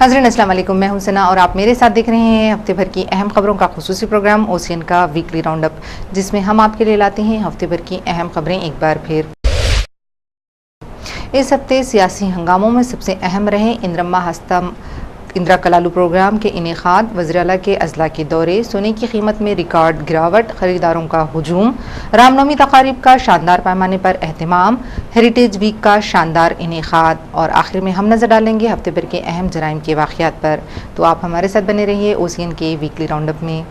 नाज़रीन अस्सलाम वालेकुम, मैं हूं सना और आप मेरे साथ देख रहे हैं हफ्ते भर की अहम खबरों का खुसूसी प्रोग्राम ओसियन का वीकली राउंड अप, जिसमें हम आपके लिए लाते हैं हफ्ते भर की अहम खबरें एक बार फिर। इस हफ्ते सियासी हंगामों में सबसे अहम रहे इंदिरा कलालू प्रोग्राम के इनेकाद, वज़ीर आला के अजला के दौरे, सोने की कीमत में रिकॉर्ड गिरावट, खरीदारों का हुजूम, रामनवमी तकारीब का शानदार पैमाने पर एहतमाम, हेरिटेज वीक का शानदार इनेकाद और आखिर में हम नज़र डालेंगे हफ्ते भर के अहम जराइम के वाक़यात पर। तो आप हमारे साथ बने रहिए ओसियन के वीकली राउंडअप में।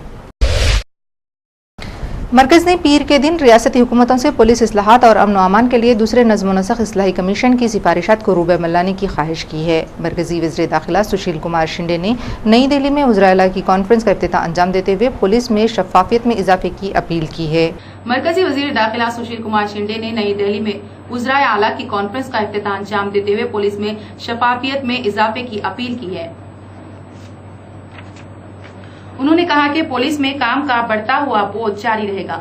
मरकज़ ने पीर के दिन रियासती हुकूमतों से पुलिस इस्लाहात और अमन व अमान के लिए दूसरे नज़्म नसख इस्लाही कमीशन की सिफारिशात को रूबे में लाने की ख्वाहिश की है। मरकज़ी वज़ीर दाखिला सुशील कुमार शिंदे ने नई दिल्ली में वज़ीर आला की कॉन्फ्रेंस का इफ्तिताह अंजाम देते हुए पुलिस में शफ़ाफियत में इजाफे की अपील की है। मरकज़ी वज़ीर दाखिला सुशील कुमार शिंदे ने नई दिल्ली में वज़ीर आला की कॉन्फ्रेंस का इफ्तिताह अंजाम देते हुए पुलिस में शफ़ाफियत में इजाफे की अपील की है। उन्होंने कहा कि पुलिस में काम का बढ़ता हुआ बोझ जारी रहेगा।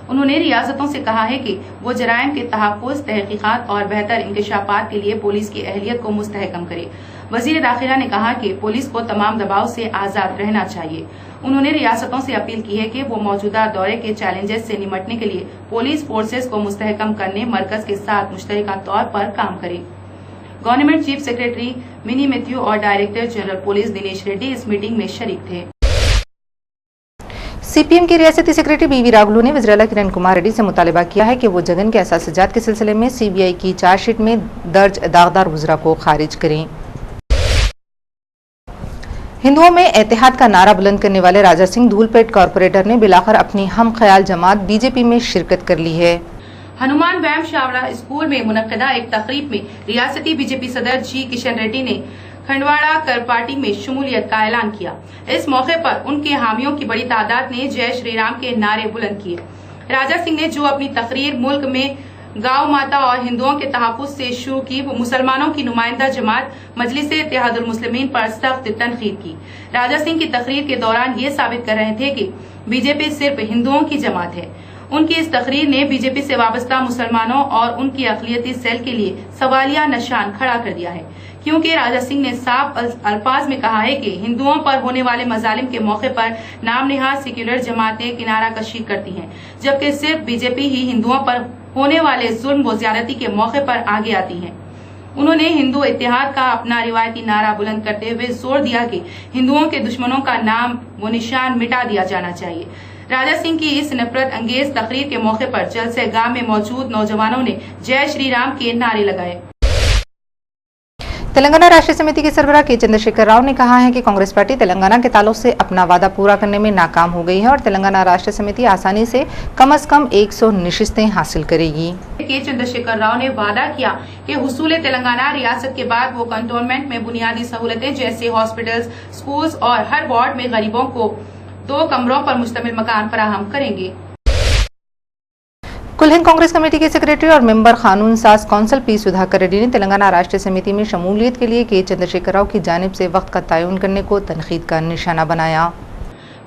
उन्होंने रियासतों से कहा है कि वो जराइम के तहफ़्फ़ुज़, तहक़ीक़ात और बेहतर इंकशाफात के लिए पुलिस की अहलियत को मुस्तहकम करे। वज़ीर दाखिला ने कहा कि पुलिस को तमाम दबाव से आज़ाद रहना चाहिए। उन्होंने रियासतों से अपील की है कि वो मौजूदा दौरे के चैलेंजेस से निपटने के लिए पुलिस फोर्सेस को मुस्तहकम करने मरकज़ के साथ मुश्तरका तौर पर काम करे। Government chief secretary Mini Mathew और director general police Dinesh Reddy इस मीटिंग में शरीक थे। CPM के रियासती सेक्रेटरी BV राघुलू ने वज़ीर आला किरण कुमार रेड्डी से मुतालबा किया है कि वो जगन के असासजात के सिलसिले में CBI की चार्जशीट में दर्ज दागदार वज़रा को खारिज करें। हिंदुओं में एतिहाद का नारा बुलंद करने वाले राजा सिंह धूलपेट कॉरपोरेटर ने बिलाखिर अपनी हम ख्याल जमात BJP में शिरकत कर ली है। हनुमान व्यायाम शाला स्कूल में मुनक्किदा एक तकरीब में रियासती BJP सदर G किशन रेड्डी ने खंडवाड़ा कर पार्टी में शमूलियत का ऐलान किया। इस मौके पर उनके हामियों की बड़ी तादाद ने जय श्री राम के नारे बुलंद किए। राजा सिंह ने जो अपनी तकरीर मुल्क में गौ माता और हिंदुओं के तहफ़्फ़ुज़ से शुरू की, वो मुसलमानों की नुमाइंदा जमात मजलिस इत्तेहादुल मुस्लिमीन पर सख्त तनकीद की। राजा सिंह की तकरीर के दौरान ये साबित कर रहे थे कि BJP सिर्फ हिंदुओं की जमात है। उनकी इस तकरीर ने BJP से वाबस्ता मुसलमानों और उनकी अक़लियती सेल के लिए सवालिया निशान खड़ा कर दिया है, क्योंकि राजा सिंह ने साफ अल्फाज में कहा है कि हिंदुओं पर होने वाले मजालिम के मौके पर नाम निहाद सेक्युलर जमातें किनारा कशी करती हैं, जबकि सिर्फ BJP ही हिंदुओं पर होने वाले जुल्म व ज़्यादती के मौके पर आगे आती है। उन्होंने हिंदू इत्तेहाद का अपना रिवायती नारा बुलंद करते हुए जोर दिया कि हिंदुओं के दुश्मनों का नाम व निशान मिटा दिया जाना चाहिए। राजा सिंह की इस नफरत अंगेज तकरीर के मौके पर जलसे गाह में मौजूद नौजवानों ने जय श्री राम के नारे लगाए। तेलंगाना राष्ट्रीय समिति के सरबराह के चंद्रशेखर राव ने कहा है कि कांग्रेस पार्टी तेलंगाना के ताल्लुक से अपना वादा पूरा करने में नाकाम हो गई है और तेलंगाना राष्ट्रीय समिति आसानी से कम 100 नशिस्तें हासिल करेगी। के चंद्रशेखर राव ने वादा किया कि हुसूल तेलंगाना रियासत के बाद वो कंटोनमेंट में बुनियादी सहूलतें जैसे हॉस्पिटल्स, स्कूल्स और हर वार्ड में गरीबों को 2 कमरों पर मुश्तमिल मकान फराहम करेंगे। कुल हिंद कांग्रेस कमेटी के सेक्रेटरी और मेंबर कानून साज कौंसल P सुधाकर रेड्डी ने तेलंगाना राष्ट्रीय समिति में शमूलियत के लिए के चंद्रशेखर राव की जानिब से वक्त का तयन करने को तनकीद का निशाना बनाया।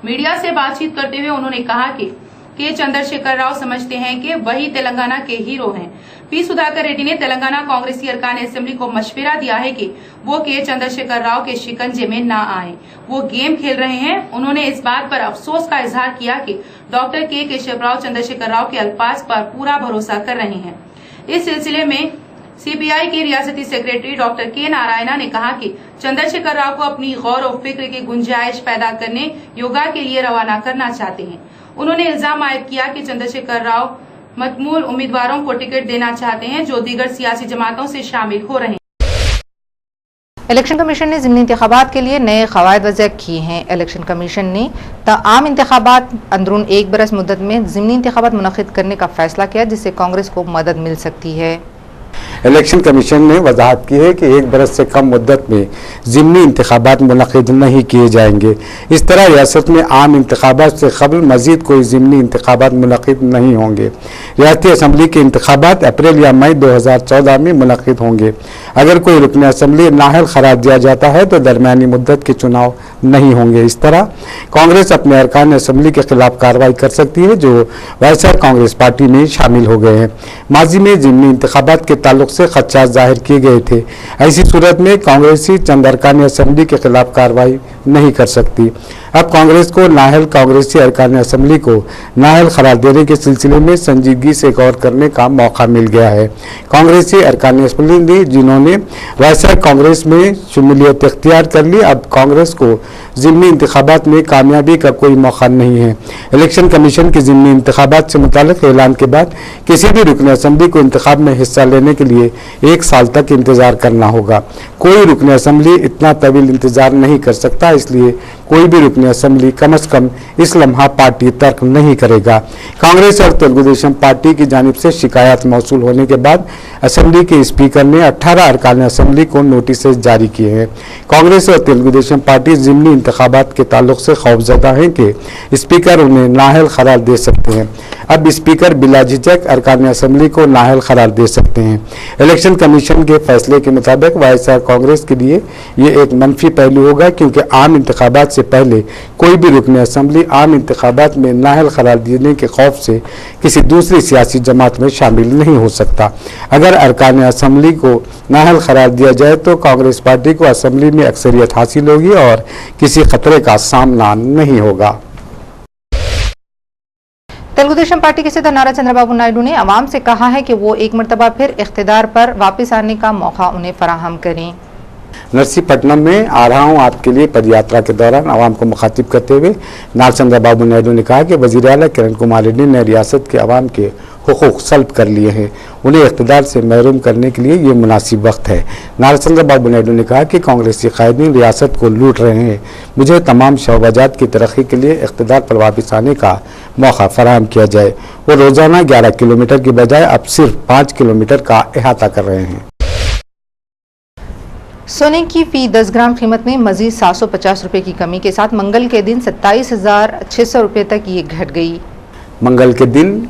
मीडिया से बातचीत करते हुए उन्होंने कहा कि के चंद्रशेखर राव समझते हैं कि वही तेलंगाना के हीरो हैं। P सुधाकर रेड्डी ने तेलंगाना कांग्रेसी अरकान असेंबली को मशवरा दिया है कि वो के चंद्रशेखर राव के शिकंजे में ना आए, वो गेम खेल रहे हैं। उन्होंने इस बात पर अफसोस का इजहार किया कि डॉक्टर के केशवराव चंद्रशेखर राव के अल्फाज पर पूरा भरोसा कर रहे हैं। इस सिलसिले में CPI के रियासती सेक्रेटरी डॉक्टर के नारायणा ने कहा कि चंद्रशेखर राव को अपनी गौर और फिक्र की गुंजाइश पैदा करने योगा के लिए रवाना करना चाहते हैं। उन्होंने इल्जाम आयद किया कि चंद्रशेखर राव मतमूल उम्मीदवारों को टिकट देना चाहते हैं जो दीगर सियासी जमातों से शामिल हो रहे हैं। इलेक्शन कमीशन ने ज़िमनी इंतखाबात के लिए नए क़वायद वज़अ किए हैं। इलेक्शन कमीशन ने आम इंतखाबात अंदरून 1 बरस मुद्दत में ज़िमनी इंतखाबात मुनक़िद करने का फैसला किया, जिससे कांग्रेस को मदद मिल सकती है। इलेक्शन कमीशन ने वजाहत की है कि 1 बरस से कम मुद्दत में ज़िमनी इंतखाबात मुनक़िद नहीं किए जाएंगे। इस तरह रियासत में आम इंतखाबात से कबल मज़ीद कोई ज़िमनी इंतखाबात मुनक़िद नहीं होंगे। रियासती असम्बली के इंतखाबात अप्रैल या मई 2014 में मुनक़िद होंगे। अगर कोई रुकन असम्बली नाअहल करार दिया जाता है तो दरमियानी मुद्दत के चुनाव नहीं होंगे। इस तरह कांग्रेस अपने अरकान असम्बली के खिलाफ कार्रवाई कर सकती है जो वायएसआर कांग्रेस पार्टी में शामिल हो गए हैं। माजी में ज़िमनी इंतखाबात के ताल्लुक ताल्लुक से खदशात जाहिर किए गए थे। ऐसी सूरत में कांग्रेसी चंद अरकान असम्बली के खिलाफ कार्रवाई नहीं कर सकती। अब कांग्रेस को नाअहल कांग्रेसी अरकान असम्बली को नाअहल करार देने के सिलसिले में संजीदगी से गौर करने का मौका मिल गया है। कांग्रेसी अरकान असम्बली जिन्होंने वायएसआर कांग्रेस में शमूलियत इख्तियार कर ली, अब कांग्रेस को ज़िमनी इंतखाबात में कामयाबी का कोई मौका नहीं है। इलेक्शन कमीशन के ज़िमनी इंतखाबात से मुताल्लिक ऐलान के बाद किसी भी रुकन असम्बली को इंतखाब में हिस्सा लेने के लिए 1 साल तक इंतज़ार करना होगा। कोई रुकन असम्बली इतना तवील इंतज़ार नहीं कर सकता, इसलिए कोई भी रुकन असम्बली कम अज़ कम इस लम्हा पार्टी तर्क नहीं करेगा। कांग्रेस और तेलुगु देशम पार्टी की जानिब से शिकायत मौसूल होने के बाद असम्बली के स्पीकर ने 18 अरकान असम्बली को नोटिस जारी किए हैं। कांग्रेस और तेलुगु देशम पार्टी ज़िमनी इंतखाबात के ताल्लुक से खौफजदा हैं कि स्पीकर उन्हें नाअहल करार दे सकते हैं। अब स्पीकर बिला झिझक अरकान असम्बली को नाअहल करार दे सकते हैं। इलेक्शन कमीशन के फैसले के मुताबिक वायएसआर कांग्रेस के लिए ये एक मनफी पहलू होगा, क्योंकि आम इंतखाबात से पहले कोई भी रुकन असम्बली आम इंतखाबात में नाअहल करार देने के खौफ से किसी दूसरी सियासी जमात में शामिल नहीं हो सकता। अगर अरकान असम्बली को नाअहल करार दिया जाए तो कांग्रेस पार्टी को असम्बली में अक्सरियत हासिल होगी और किसी खतरे का सामना नहीं होगा। तेलुगु देशम पार्टी के सदर नारा चंद्रबाबू नायडू ने अवाम से कहा है कि वो एक मरतबा फिर इख्तिदार पर वापस आने का मौका उन्हें फराहम करें। नरसीपट्टनम में आ रहा हूँ आपके लिए पदयात्रा के दौरान आवाम को मुखातिब करते हुए नारा चंद्रबाबू नायडू ने कहा कि वज़ीर आला किरण कुमार रेड्डी ने रियासत के अवाम के हुकूक सल्ब कर लिए हैं, उन्हें इख्तिदार से महरूम करने के लिए ये मुनासिब वक्त है। नारा चंद्रबाबू नायडू ने कहा कि कांग्रेसी कायदीन रियासत को लूट रहे हैं, मुझे तमाम शोबाजात की तरक्की के लिए इख्तिदार पर वापस आने का मौका फराहम किया जाए। वो रोज़ाना 11 किलोमीटर की बजाय अब सिर्फ 5 किलोमीटर का अहाता कर रहे हैं। सोने की फी 10 ग्राम कीमत में मजीद 750 रुपये की कमी के साथ मंगल के दिन 27,600 रुपये तक ये घट गई। मंगल के दिन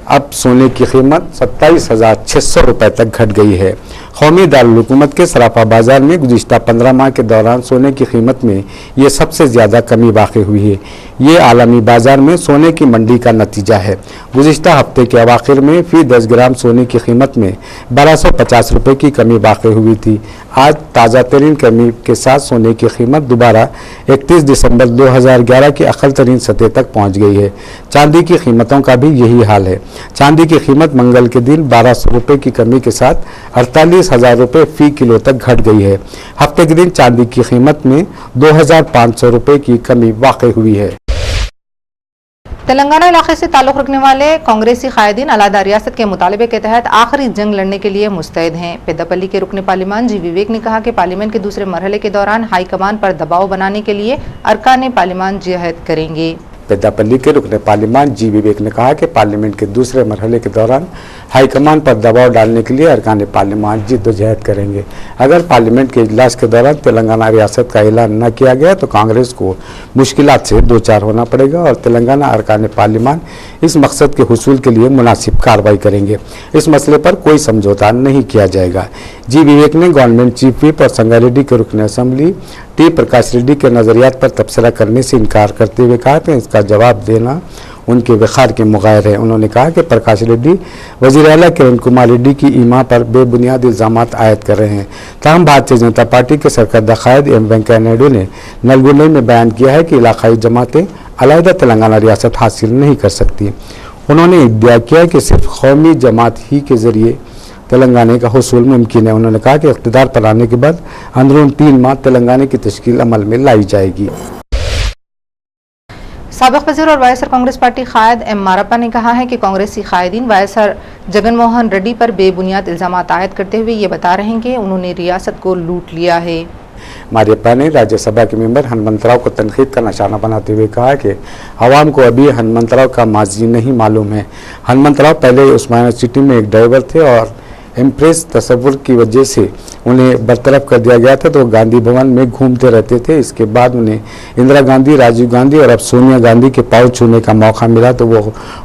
अब सोने की कीमत 27,600 रुपये तक घट गई है। कौमी दारुल हुकूमत के सराफा बाजार में गुज़िश्ता 15 माह के दौरान सोने की कीमत में ये सबसे ज़्यादा कमी वाक़ हुई है। ये आलमी बाजार में सोने की मंडी का नतीजा है। गुज़िश्ता हफ्ते के अवाखिर में फ़ी 10 ग्राम सोने की कीमत में 1250 रुपये की कमी वाक़ हुई थी। आज ताज़ा तरीन कमी के साथ सोने की कीमत दोबारा 31 दिसंबर 2011 की अक़ल तरीन सतह तक पहुँच गई है। चांदी की कीमतों का भी यही हाल है। चांदी की कीमत मंगल के दिन 1200 रुपये की कमी के साथ 48,000 रुपये फ़ी किलो तक घट गई है। हफ्ते के दिन चांदी की कीमत में 2,500 रुपये की कमी वाक़ हुई है। तेलंगाना इलाके से ताल्लुक़ रखने वाले कांग्रेसी कायदीन अलहदा रियासत के मुतालबे के तहत आखिरी जंग लड़ने के लिए मुस्तैद हैं। पेद्दापल्ली के रुकन पार्लिमान जी विवेक ने कहा कि पार्लियामेंट के दूसरे मरहले के दौरान हाई कमान पर दबाव बनाने के लिए अरकान पार्लिमान जिहाद करेंगे। पेद्दापल्ली के रुकन पार्लिमान जी विवेक ने कहा कि पार्लियामेंट के दूसरे मरहले के दौरान हाईकमान पर दबाव डालने के लिए अरकान पार्लियामान जिद्दोजहद करेंगे। अगर पार्लियामेंट के इजलास के दौरान तेलंगाना रियासत का ऐलान न किया गया तो कांग्रेस को मुश्किलात से दो चार होना पड़ेगा और तेलंगाना अरकान पार्लियामान इस मकसद के हुसूल के लिए मुनासिब कार्रवाई करेंगे। इस मसले पर कोई समझौता नहीं किया जाएगा। जी विवेक ने गवर्नमेंट चीफ व्हिप और संगारेड्डी के रुकन असम्बली टी प्रकाश रेड्डी के नज़रियात पर तबसरा करने से इनकार करते हुए कहा कि इसका जवाब देना उनके वक़ार के मुग़ायर है। उन्होंने कहा कि प्रकाश रेड्डी वज़ीर आला किरण कुमार रेड्डी की ईमा पर बेबुनियाद इल्ज़ामात आयद कर रहे हैं। ताहम भारतीय जनता पार्टी के सरकर्दा क़ायद एम वेंकैया नायडू ने नलगुंडे में बयान किया है कि इलाकाई जमातें अलहदा तेलंगाना रियासत हासिल नहीं कर सकती। उन्होंने इद्दिया किया कि सिर्फ कौमी जमात ही के ज़रिए तेलंगाना का हुसूल मुमकिन है। उन्होंने कहा कि इक़्तिदार पर आने के बाद अंदरून 3 माह तेलंगाना की तश्कील अमल में लाई जाएगी। साबिक़ वज़ीर और वायएसआर कांग्रेस पार्टी क़ायद एम मारप्पा ने कहा है कि कांग्रेसी कायदीन वायएसआर जगन मोहन रेड्डी पर बेबुनियाद इल्ज़ामात आयद करते हुए ये बता रहे हैं कि उन्होंने रियासत को लूट लिया है। मारियप्पा ने राज्यसभा के मेंबर हनुमंतराव को तनकीद का निशाना बनाते हुए कहा कि आवाम को अभी हनुमंतराव का माजी नहीं मालूम है। हनुमंतराव पहले उस्मानिया सिटी में एक ड्राइवर थे और इम्प्रेस तस्वुर की वजह से उन्हें बरतरफ कर दिया गया था तो गांधी भवन में घूमते रहते थे। इसके बाद उन्हें इंदिरा गांधी, राजीव गांधी और अब सोनिया गांधी के पाँव छूने का मौका मिला तो वो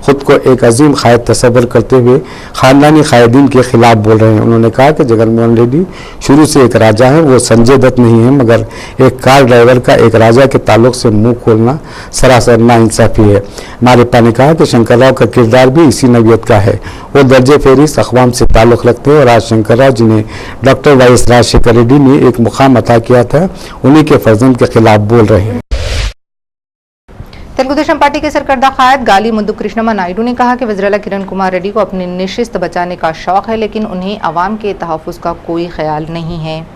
ख़ुद को एक अजीम कायद तस्वर करते हुए ख़ानदानी कायदीन के ख़िलाफ़ बोल रहे हैं। उन्होंने कहा कि जगन मोहन रेड्डी शुरू से एक राजा हैं, वो संजय दत्त नहीं है, मगर एक कार ड्राइवर का एक राजा के ताल्लुक से मुँह खोलना सरासर नाइंसाफ़ी है। मारियप्पा ने कहा कि शंकर राव का किरदार भी इसी नौयत का है। वो दर्जे फेरिस अक़वाम से ताल्लुक़ सकते। और आज शंकर राव जिन्हें डॉक्टर वाईएस राजशेखर रेड्डी ने एक मुकाम अता किया था, उन्हीं के फर्जंद के खिलाफ बोल रहे हैं। तेलुगुदेशम पार्टी के सरकर्दा कायद गाली मुद्दु कृष्णम्मा नायडू ने कहा कि वज़ीर-ए-आला किरण कुमार रेड्डी को अपनी नशिस्त बचाने का शौक है, लेकिन उन्हें अवाम के तहफ़्फ़ुज़ का कोई ख्याल नहीं है।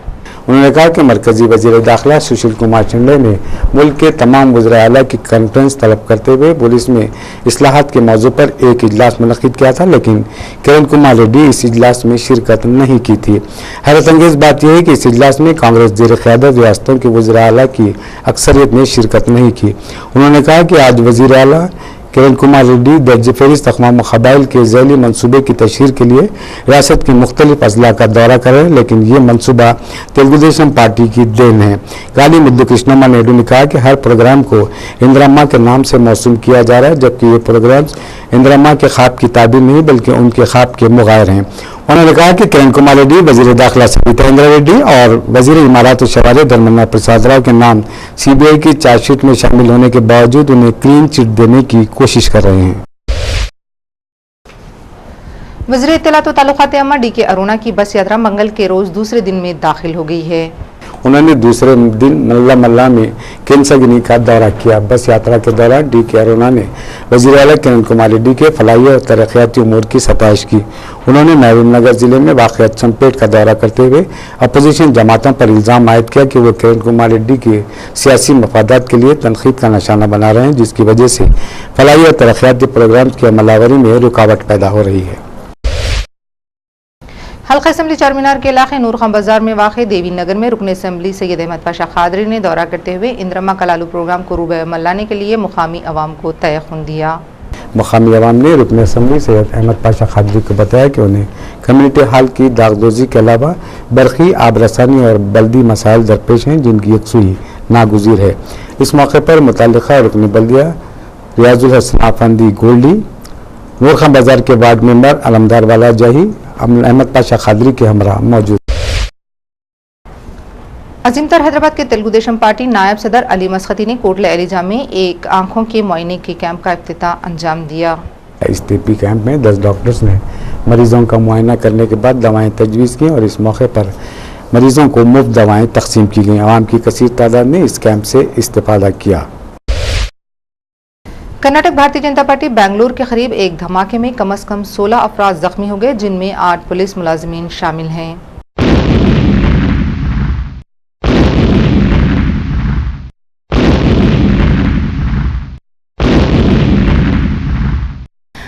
उन्होंने कहा कि मरकजी वज़ीर दाखिला सुशील कुमार शिंदे ने मुल्क के तमाम वज़ीर-ए-आला की कॉन्फ्रेंस तलब करते हुए पुलिस में इस्लाहात के मौजू पर एक इजलास मुनक़िद किया था, लेकिन किरण कुमार रेड्डी इस इजलास में शिरकत नहीं की थी। हैरत अंगेज़ बात यह है कि इस इजलास में कांग्रेस ज़ेर क़यादत रियासतों के वज़ीर-ए-आला की अक्सरियत ने शिरकत नहीं की। उन्होंने कहा कि आज वज़ीर-ए-आला किरण कुमार रेड्डी दर्ज फहरिस्त अक़वाम क़बाइल के ज़ैली मनसूबे की तशहीर के लिए रियासत की मुख्तलिफ अजला का दौरा करें, लेकिन ये मनसूबा तेलुगुदेशम पार्टी की देन है। गाली मुद्दु कृष्णम्मा नायडू ने कहा कि हर प्रोग्राम को इंदिरम्मा के नाम से मौसूम किया जा रहा है, जबकि ये प्रोग्राम इंदिरम्मा के ख्वाब की ताबीर नहीं बल्कि उनके ख्वाब के मुग़ायर हैं। उन्होंने कहा कि किरण कुमार रेड्डी, वज़ीर दाखिला सविता इंदिरा रेड्डी और वज़ीर इमारात शवारे धर्मेंद्र प्रसाद राव के नाम CBI की चार्जशीट में शामिल होने के बावजूद उन्हें क्लीन चिट देने की कोशिश कर रहे हैं। वज़ीर इत्तलात व ताल्लुकात अम्मा DK अरोड़ा की बस यात्रा मंगल के रोज दूसरे दिन में दाखिल हो गई है। उन्होंने दूसरे दिन मल्ला मल्ला में केंसगनी का दौरा किया। बस यात्रा के दौरान DK अरोड़ा ने वज़ीर-ए-आला किरण कुमार रेड्डी के फलाही और तरक्याती उमूर की सताइश की। उन्होंने महबूबनगर जिले में वाक़ चंपेट का दौरा करते हुए अपोजिशन जमातों पर इल्ज़ाम आयद किया कि वो किरण कुमार रेड्डी के सियासी मफादात के लिए तनकीद का निशाना बना रहे हैं, जिसकी वजह से फलाही और तरक्याती प्रोग्राम की अमलावरी में रुकावट पैदा हो रही है। हल्का असम्बली चारमीनार के इलाके नूर खान बाजार में वाक़े देवी नगर में रुकन असम्बली सैयद अहमद पाशा खादरी ने दौरा करते हुए इंदिरम्मा कलालू प्रोग्राम को रूबे अमल लाने के लिए मुकामी अवाम को तयख़ुन दिया। मुकामी अवाम ने रुकन असम्बली सैयद अहमद पाशा खादरी को बताया कि उन्हें कम्युनिटी हॉल की दागदोजी के अलावा बरक़ी, आबरसानी और बल्दी मसाइल दरपेश हैं, जिनकी यकसुई नागुज़ीर है। इस मौके पर मुतल्लिक़ा रुकन बल्दिया रियाजुल हसन आफंदी गोल्डी, नूर खान बाजार के वार्ड मेंबर अलमदार वाला जाही, अहमद पाशा खादरी के हमरा मौजूद। अजीमतर हैदराबाद के तेलुगुदेशम पार्टी नायब सदर अली मसखती ने कोटला एलिजा में एक आंखों के मुआयने के कैंप का इफ्तिताह अंजाम दिया। इस तिब्बी कैंप में 10 डॉक्टर्स ने मरीजों का मुआयना करने के बाद दवाएं तजवीज़ की और इस मौके पर मरीजों को मुफ्त दवाएं तकसीम की गई। आवाम की कसीर तादाद ने इस कैंप से इस्तेफादा किया। कर्नाटक भारतीय जनता पार्टी बेंगलुरु के करीब एक धमाके में कम से कम 16 अफराद जख्मी हो गए, जिनमें 8 पुलिस मुलाजिमीन शामिल हैं।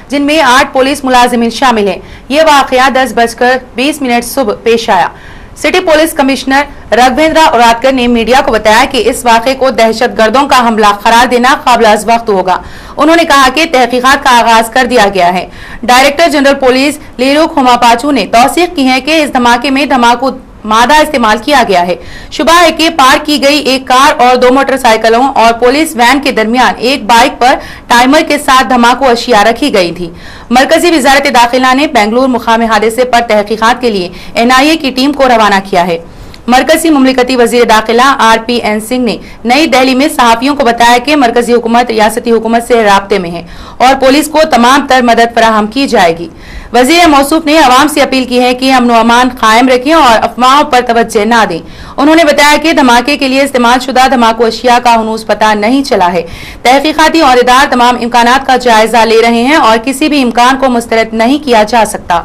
जिनमें 8 पुलिस मुलाजिमीन शामिल हैं। ये वाकया 10:20 सुबह पेश आया। सिटी पुलिस कमिश्नर राघवेंद्र औरादकर ने मीडिया को बताया कि इस वाक़े को दहशतगर्दों का हमला करार देना काबिल वक्त होगा। उन्होंने कहा कि तहकीकात का आगाज कर दिया गया है। डायरेक्टर जनरल पुलिस लीरू खुमापाचू ने तौसीक की है कि इस धमाके में धमाकू मादा इस्तेमाल किया गया है। शुबा है कि पार्क की गई एक कार और 2 मोटरसाइकिलों और पुलिस वैन के दरमियान एक बाइक पर टाइमर के साथ धमाकू अशिया रखी गई थी। मरकजी वजारत दाखिला ने बेंगलुरु मुकामी हादसे पर तहकीकात के लिए NIA की टीम को रवाना किया है। मरकजी मुमलिकती वजीर दाखिला RPN सिंह ने नई दिल्ली में सहाफियों को बताया कि मरकजी हुकूमत रियासती हुकूमत से राब्ते में है और पुलिस को तमाम तर मदद फराहम की जाएगी। वजीर मौसूफ ने अवाम से अपील की है कि अमन व अमान कायम रखें और अफवाहों पर तवज्जो न दें। उन्होंने बताया कि धमाके के लिए इस्तेमाल शुदा धमाकू अशिया का हुनूस पता नहीं चला है। तहकीकाती औहदेदार तमाम इम्कानात का जायजा ले रहे हैं और किसी भी इम्कान को मुस्तरद नहीं किया जा सकता।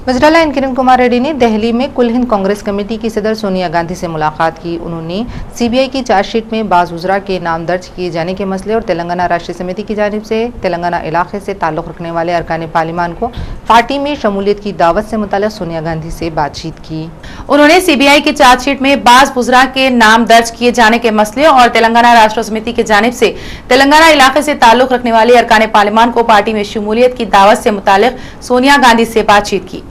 वज़ीर-ए-आला किरण कुमार रेड्डी ने दिल्ली में कुल हिंद कांग्रेस कमेटी की सदर सोनिया गांधी से मुलाकात की। उन्होंने CBI की चार्जशीट में बाज़ वज़रा के नाम दर्ज किए जाने के मसले और तेलंगाना राष्ट्रीय समिति की जानिब से तेलंगाना इलाके से ताल्लुक़ रखने वाले अरकान पार्लिमान को पार्टी में शमूलियत की दावत से मुताल्लिक़ सोनिया गांधी से बातचीत की। उन्होंने CBI की चार्जशीट में बाज़ वज़रा के नाम दर्ज किए जाने के मसले और तेलंगाना राष्ट्रीय समिति की जानिब से तेलंगाना इलाके से ताल्लुक़ रखने वाले अरकान पार्लिमान को पार्टी में शमूलियत की दावत से मुताल्लिक़ सोनिया गांधी से बातचीत की।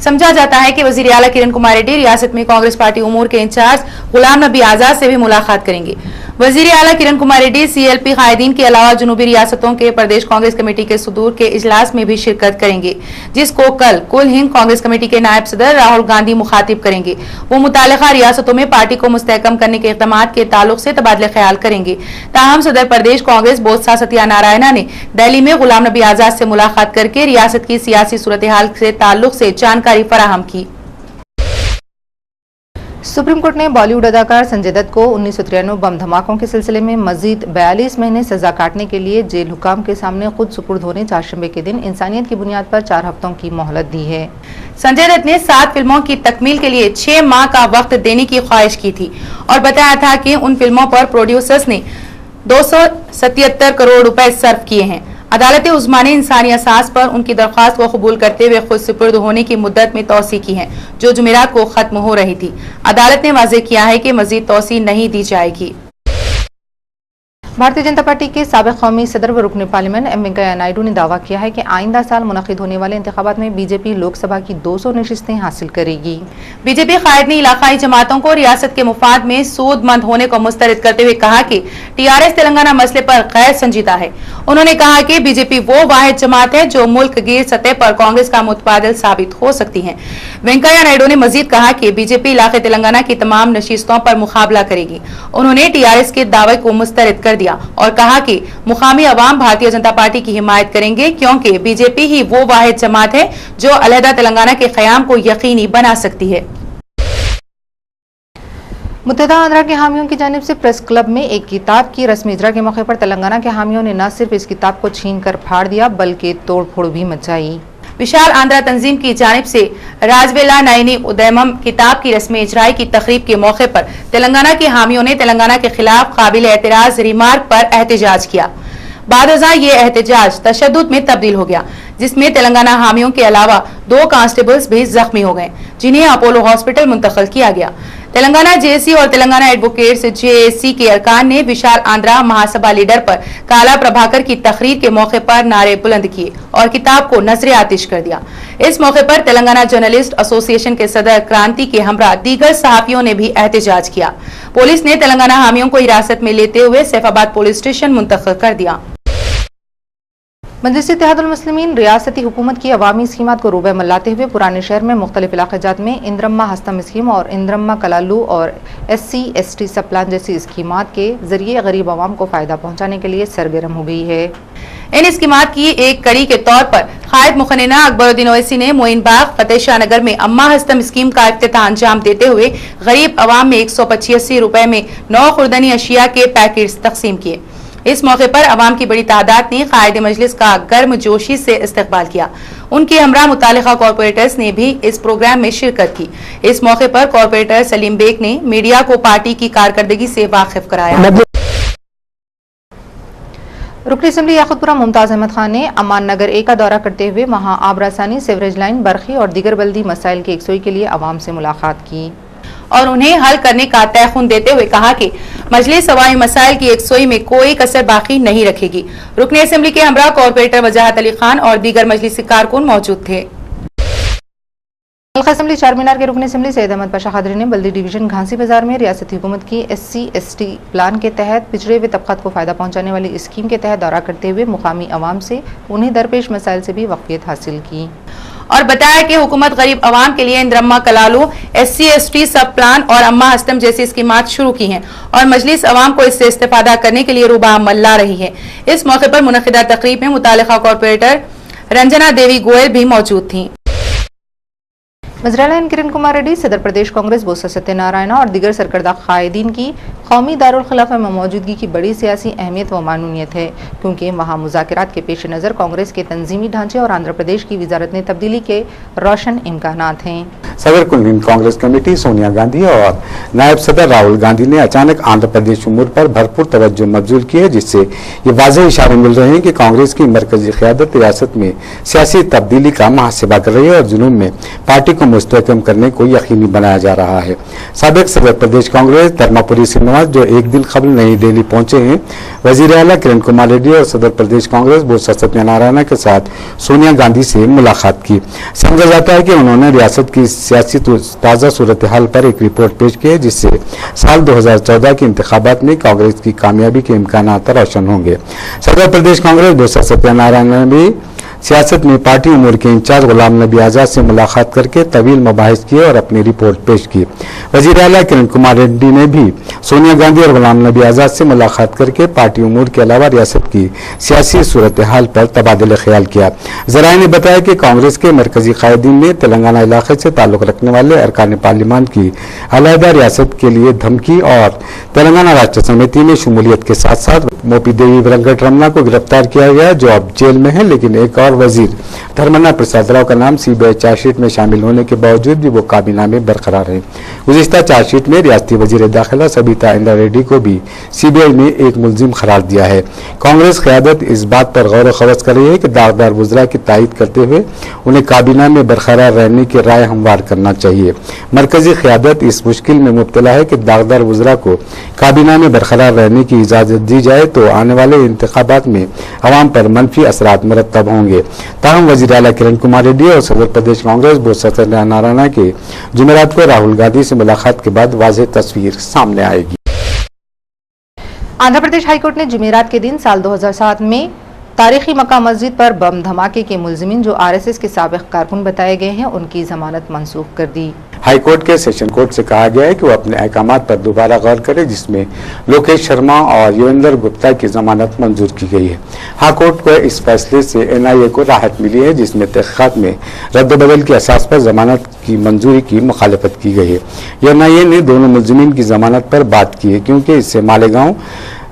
समझा जाता है कि वज़ीर आला किरण कुमार रेड्डी रियासत में कांग्रेस पार्टी उमूर के इंचार्ज गुलाम नबी आजाद से भी मुलाकात करेंगे। वजीर आला किरण कुमार रेड्डी CLP कायदीन के अलावा जुनूबी रियासतों के प्रदेश कांग्रेस कमेटी के सुदूर के इजलास में भी शिरकत करेंगे, जिसको कल कुल हिंद कांग्रेस कमेटी के नायब सदर राहुल गांधी मुखातिब करेंगे। वो मुतालिका रियासतों में पार्टी को मुस्तहकम करने के इक़दामात के ताल्लुक से तबादले ख्याल करेंगे। ताहम सदर प्रदेश कांग्रेस बोत्सा सत्यानारायणा ने दिल्ली में गुलाम नबी आजाद से मुलाकात करके रियासत की सियासी सूरत हाल से ताल्लुक से जानकारी फराहम की। सुप्रीम कोर्ट ने बॉलीवुड अदाकार संजय दत्त को 1993 बम धमाकों के सिलसिले में मजीद 42 महीने सजा काटने के लिए जेल हुकाम के सामने खुद सुपुर्द होने चारशंबे के दिन इंसानियत की बुनियाद पर 4 हफ्तों की मोहलत दी है। संजय दत्त ने 7 फिल्मों की तकमील के लिए 6 माह का वक्त देने की ख्वाहिश की थी और बताया था कि उन फिल्मों पर प्रोड्यूसर्स ने 277 करोड़ रुपए सर्व किए हैं। अदालत उस्मा ने इंसानी असास पर उनकी दरख्वास्त को कबूल करते हुए खुद सुपुर्द होने की मुद्दत में तौसी की है, जो जुमेरात को खत्म हो रही थी। अदालत ने वाज़ेह किया है कि मजीद तौसी नहीं दी जाएगी। भारतीय जनता पार्टी के साबिक कौमी सदर व रुकन पार्लियामेंट एम वेंकैया नायडू ने दावा किया है कि आइंदा साल मुनक़िद होने वाले इंतखाबात में बीजेपी लोकसभा की 200 नशिस्तें हासिल करेगी। बीजेपी कायद ने इलाकाई जमातों को रियासत के मुफाद में सूदमंद होने को मुस्तरद करते हुए कहा कि TRS तेलंगाना मसले पर गैर संजीदा है। उन्होंने कहा कि बीजेपी वो वाहिद जमात है जो मुल्क गिर सतह पर कांग्रेस का मुतबादिल साबित हो सकती है। वेंकैया नायडू ने मजीद कहा कि बीजेपी इलाके तेलंगाना की तमाम नशिस्तों पर मुकाबला करेगी। उन्होंने TRS के दावे को मुस्तरद कर दिया और कहा कि मुकामी अवाम भारतीय जनता पार्टी की हिमायत करेंगे, क्योंकि बीजेपी ही वो वाहिद जमात है जो अलहदा तेलंगाना के क़याम को यकीनी बना सकती है। मुत्तहिदा आंध्रा के हामियों की जानिब से प्रेस क्लब में एक किताब की रस्मी इजरा के मौके पर तेलंगाना के हामियों ने न सिर्फ इस किताब को छीन कर फाड़ दिया बल्कि तोड़ फोड़ भी मचाई। विशाल आंध्रा तंजीम की जानिब से राजवेला नयनी उदयमम किताब की रस्मी इजराई की तकरीब के मौके पर तेलंगाना के हामियों ने तेलंगाना के खिलाफ काबिल एतराज रिमार्क पर एहतजाज किया। बादशाह ये एहतजाज तशद्दुद में तब्दील हो गया, जिसमें तेलंगाना हामियों के अलावा 2 कांस्टेबल्स भी जख्मी हो गए, जिन्हें अपोलो हॉस्पिटल मुंतकिल किया गया। तेलंगाना JC और तेलंगाना एडवोकेट्स JAC के अरकान ने विशाल आंध्रा महासभा लीडर पर काला प्रभाकर की तकरीर के मौके पर नारे बुलंद किए और किताब को नजरे आतिश कर दिया। इस मौके पर तेलंगाना जर्नलिस्ट एसोसिएशन के सदर क्रांति के हमरा दीगर सहाफियों ने भी एहतजाज किया। पुलिस ने तेलंगाना हामियों को हिरासत में लेते हुए सैफाबाद पुलिस स्टेशन मुंतकिल कर दिया। मजलिस इत्तेहादुल मुस्लिमीन रियासती हुकूमत की अवामी स्कीमात को रूबे मल्लाते हुए पुराने शहर में मुख्तलिफ इलाक़ाजात में इंद्रम्मा हस्तम स्कीम और इंद्रम्मा कलालू और SC/ST सब प्लान जैसी स्कीमात के जरिए गरीब आवाम को फ़ायदा पहुँचाने के लिए सरगर्म हो गई है। इन स्कीमात की एक कड़ी के तौर पर कायद मुखन्ना अकबरुद्दीन ओवैसी ने मोइनबाग फतेह शाह नगर में अम्मा हस्तम स्कीम का इफ्तिताह अंजाम देते हुए गरीब आवाम में 185 रुपए में 9 खुर्दनी अशिया के पैकेट्स तकसीम किए। इस मौके पर अवाम की बड़ी तादाद ने कायद मजलिस का गर्मजोशी से इस्तकबाल किया। उनके हमरा मुतालिका कॉरपोरेटर्स ने भी इस प्रोग्राम में शिरकत की। इस मौके पर कॉरपोरेटर सलीम बेग ने मीडिया को पार्टी की कारकर्दगी से वाकिफ कराया। रुकन असेंबली याकुतपुरा मुमताज अहमद खान ने अमान नगर A का दौरा करते हुए वहां आबरासानी, सीवरेज लाइन, बरखी और दीगर बल्दी मसाइल की यकसोई के लिए अवाम से मुलाकात की और उन्हें हल करने का तयखुन देते हुए कहा कि मजलिस अवामी मसाइल की यकसोई में कोई कसर बाकी नहीं रखेगी। रुकन असेंबली के हमरा कॉरपोरेटर वजाहत अली खान और दीगर मजलिसी कारकुन मौजूद थे। हल्का असेंबली चारमीनार के रुकन असेंबली सैयद अहमद पाशा खादरी ने बल्दी डिवीजन घांसी बाजार में रियासती हुकूमत की SC/ST प्लान के तहत पिछड़े हुए तबकात को फायदा पहुंचाने वाली स्कीम के तहत दौरा करते हुए मुकामी अवाम से उन्हें दरपेश मसाइल से भी वाक़फियत हासिल की और बताया कि हुकूमत गरीब अवाम के लिए इंद्रम्मा कलालू, SC/ST सब प्लान और अम्मा हस्तम जैसी स्कीमात शुरू की हैं और मजलिस अवाम को इससे इस्तेफादा करने के लिए रूबा अमल ला रही है। इस मौके पर मुनक़िदा तकरीब में मुतालिका कॉरपोरेटर रंजना देवी गोयल भी मौजूद थी। वज़ीर-ए-आला किरण कुमार रेड्डी, सदर प्रदेश कांग्रेस बोत्सा सत्यानारायणा और दीगर सरकर्दा कायदीन की कौमी दारुल खिलाफा में मौजूदगी की बड़ी सियासी अहमियत व मानूनियत है, क्योंकि वहाँ मुज़ाकरात के पेश नज़र कांग्रेस के तंजीमी ढांचे और आंध्र प्रदेश की वजारत में तब्दीली के रोशन इम्कानात हैं। सदर कुल हिंद कांग्रेस कमेटी सोनिया गांधी और नायब सदर राहुल गांधी ने अचानक आंध्र प्रदेश उमूर पर भरपूर तवज्जो मबजूल की है, जिससे ये वाज़ेह इशारे मिल रहे हैं कि कांग्रेस की मरकजी क़यादत रियासत में सियासी तब्दीली का मुहासिबा कर रही है और जुनून में पार्टी को मुस्तहकम करने को यकीनी बनाया जा रहा है। साबिक सदर प्रदेश कांग्रेस धर्मापुरी श्रीनिवास, जो एक दिन कबल नई दिल्ली पहुंचे हैं, वज़ीर-ए-आला किरण कुमार रेड्डी और सदर प्रदेश कांग्रेस बोत्सा सत्यानारायणा के साथ सोनिया गांधी से मुलाकात की। समझा जाता है कि उन्होंने रियासत की सियासी ताज़ा सूरत हाल पर एक रिपोर्ट पेश की है, जिससे साल 2014 के इंतखाबात में कांग्रेस की कामयाबी के इम्कानात रोशन होंगे। सदर प्रदेश कांग्रेस बोसा सत्यानारायण ने भी सियासत में पार्टी उमूर के इंचार्ज गुलाम नबी आज़ाद से मुलाकात करके तवील मबाहिस किए और अपनी रिपोर्ट पेश की। वज़ीर आला किरण कुमार रेड्डी ने भी सोनिया गांधी और गुलाम नबी आज़ाद से मुलाकात करके पार्टी उमूर के अलावा रियासत की सियासी सूरत हाल पर तबादला ख्याल किया। ज़राए ने बताया कि कांग्रेस के मरकजी कायदीन ने तेलंगाना इलाके से ताल्लुक़ रखने वाले अरकान पार्लियामान की अलहदा रियासत के लिए धमकी और तेलंगाना राष्ट्र समिति में शमूलियत के साथ साथ मोपी देवी वेंकट रमना को गिरफ्तार किया गया, जो अब जेल में है, लेकिन एक और वजीर धर्मन्ना प्रसाद राव का नाम सीबीआई चार्जशीट में शामिल होने के बावजूद भी वो काबीना में बरकरार है। गुज़िश्ता चार्जशीट में रियासती वजीर दाखिला सबिता इंदिरा रेड्डी को भी सीबीआई ने एक मुलजिम करार दिया है। कांग्रेस क़यादत इस बात पर गौर खवस कर रही है कि दागदार वज़रा की तायीद करते हुए उन्हें काबीना में बरकरार रहने की राय हमवार करना चाहिए। मरकजी क़यादत इस मुश्किल में मुब्तला है कि दागदार वज़रा को काबीना में बरकरार रहने की इजाज़त दी जाए तो आने वाले इंतखाबात में अवाम पर मनफी असरात मुरतब होंगे। ताहम वज़ीर आला किरण कुमार रेड्डी और सदर प्रदेश कांग्रेस बोसा सत्यानारायण के जुमेरात को राहुल गांधी से मुलाकात के बाद वाज़ेह तस्वीर सामने आएगी। आंध्र प्रदेश हाईकोर्ट ने जुमेरात के दिन साल 2007 में तारीखी मक्का मस्जिद पर बम धमाके के मुलजिमीन जो आरएसएस के साबिक़ कारकुन बताए गए हैं, उनकी जमानत मनसूख कर दी। हाईकोर्ट के सेशन कोर्ट से कहा गया है कि वो अपने अहकामात पर दोबारा गौर करे, जिसमें लोकेश शर्मा और योगेंद्र गुप्ता की जमानत मंजूर की गई है। हाईकोर्ट को इस फैसले से एनआईए को राहत मिली है, जिसमें तहक़ीक़ात में रद्द-बदल के असास पर जमानत की मंजूरी की मुखालफत की गई है। एनआईए ने दोनों मुलजिमीन की जमानत पर बात की है, क्योंकि इससे मालेगांव,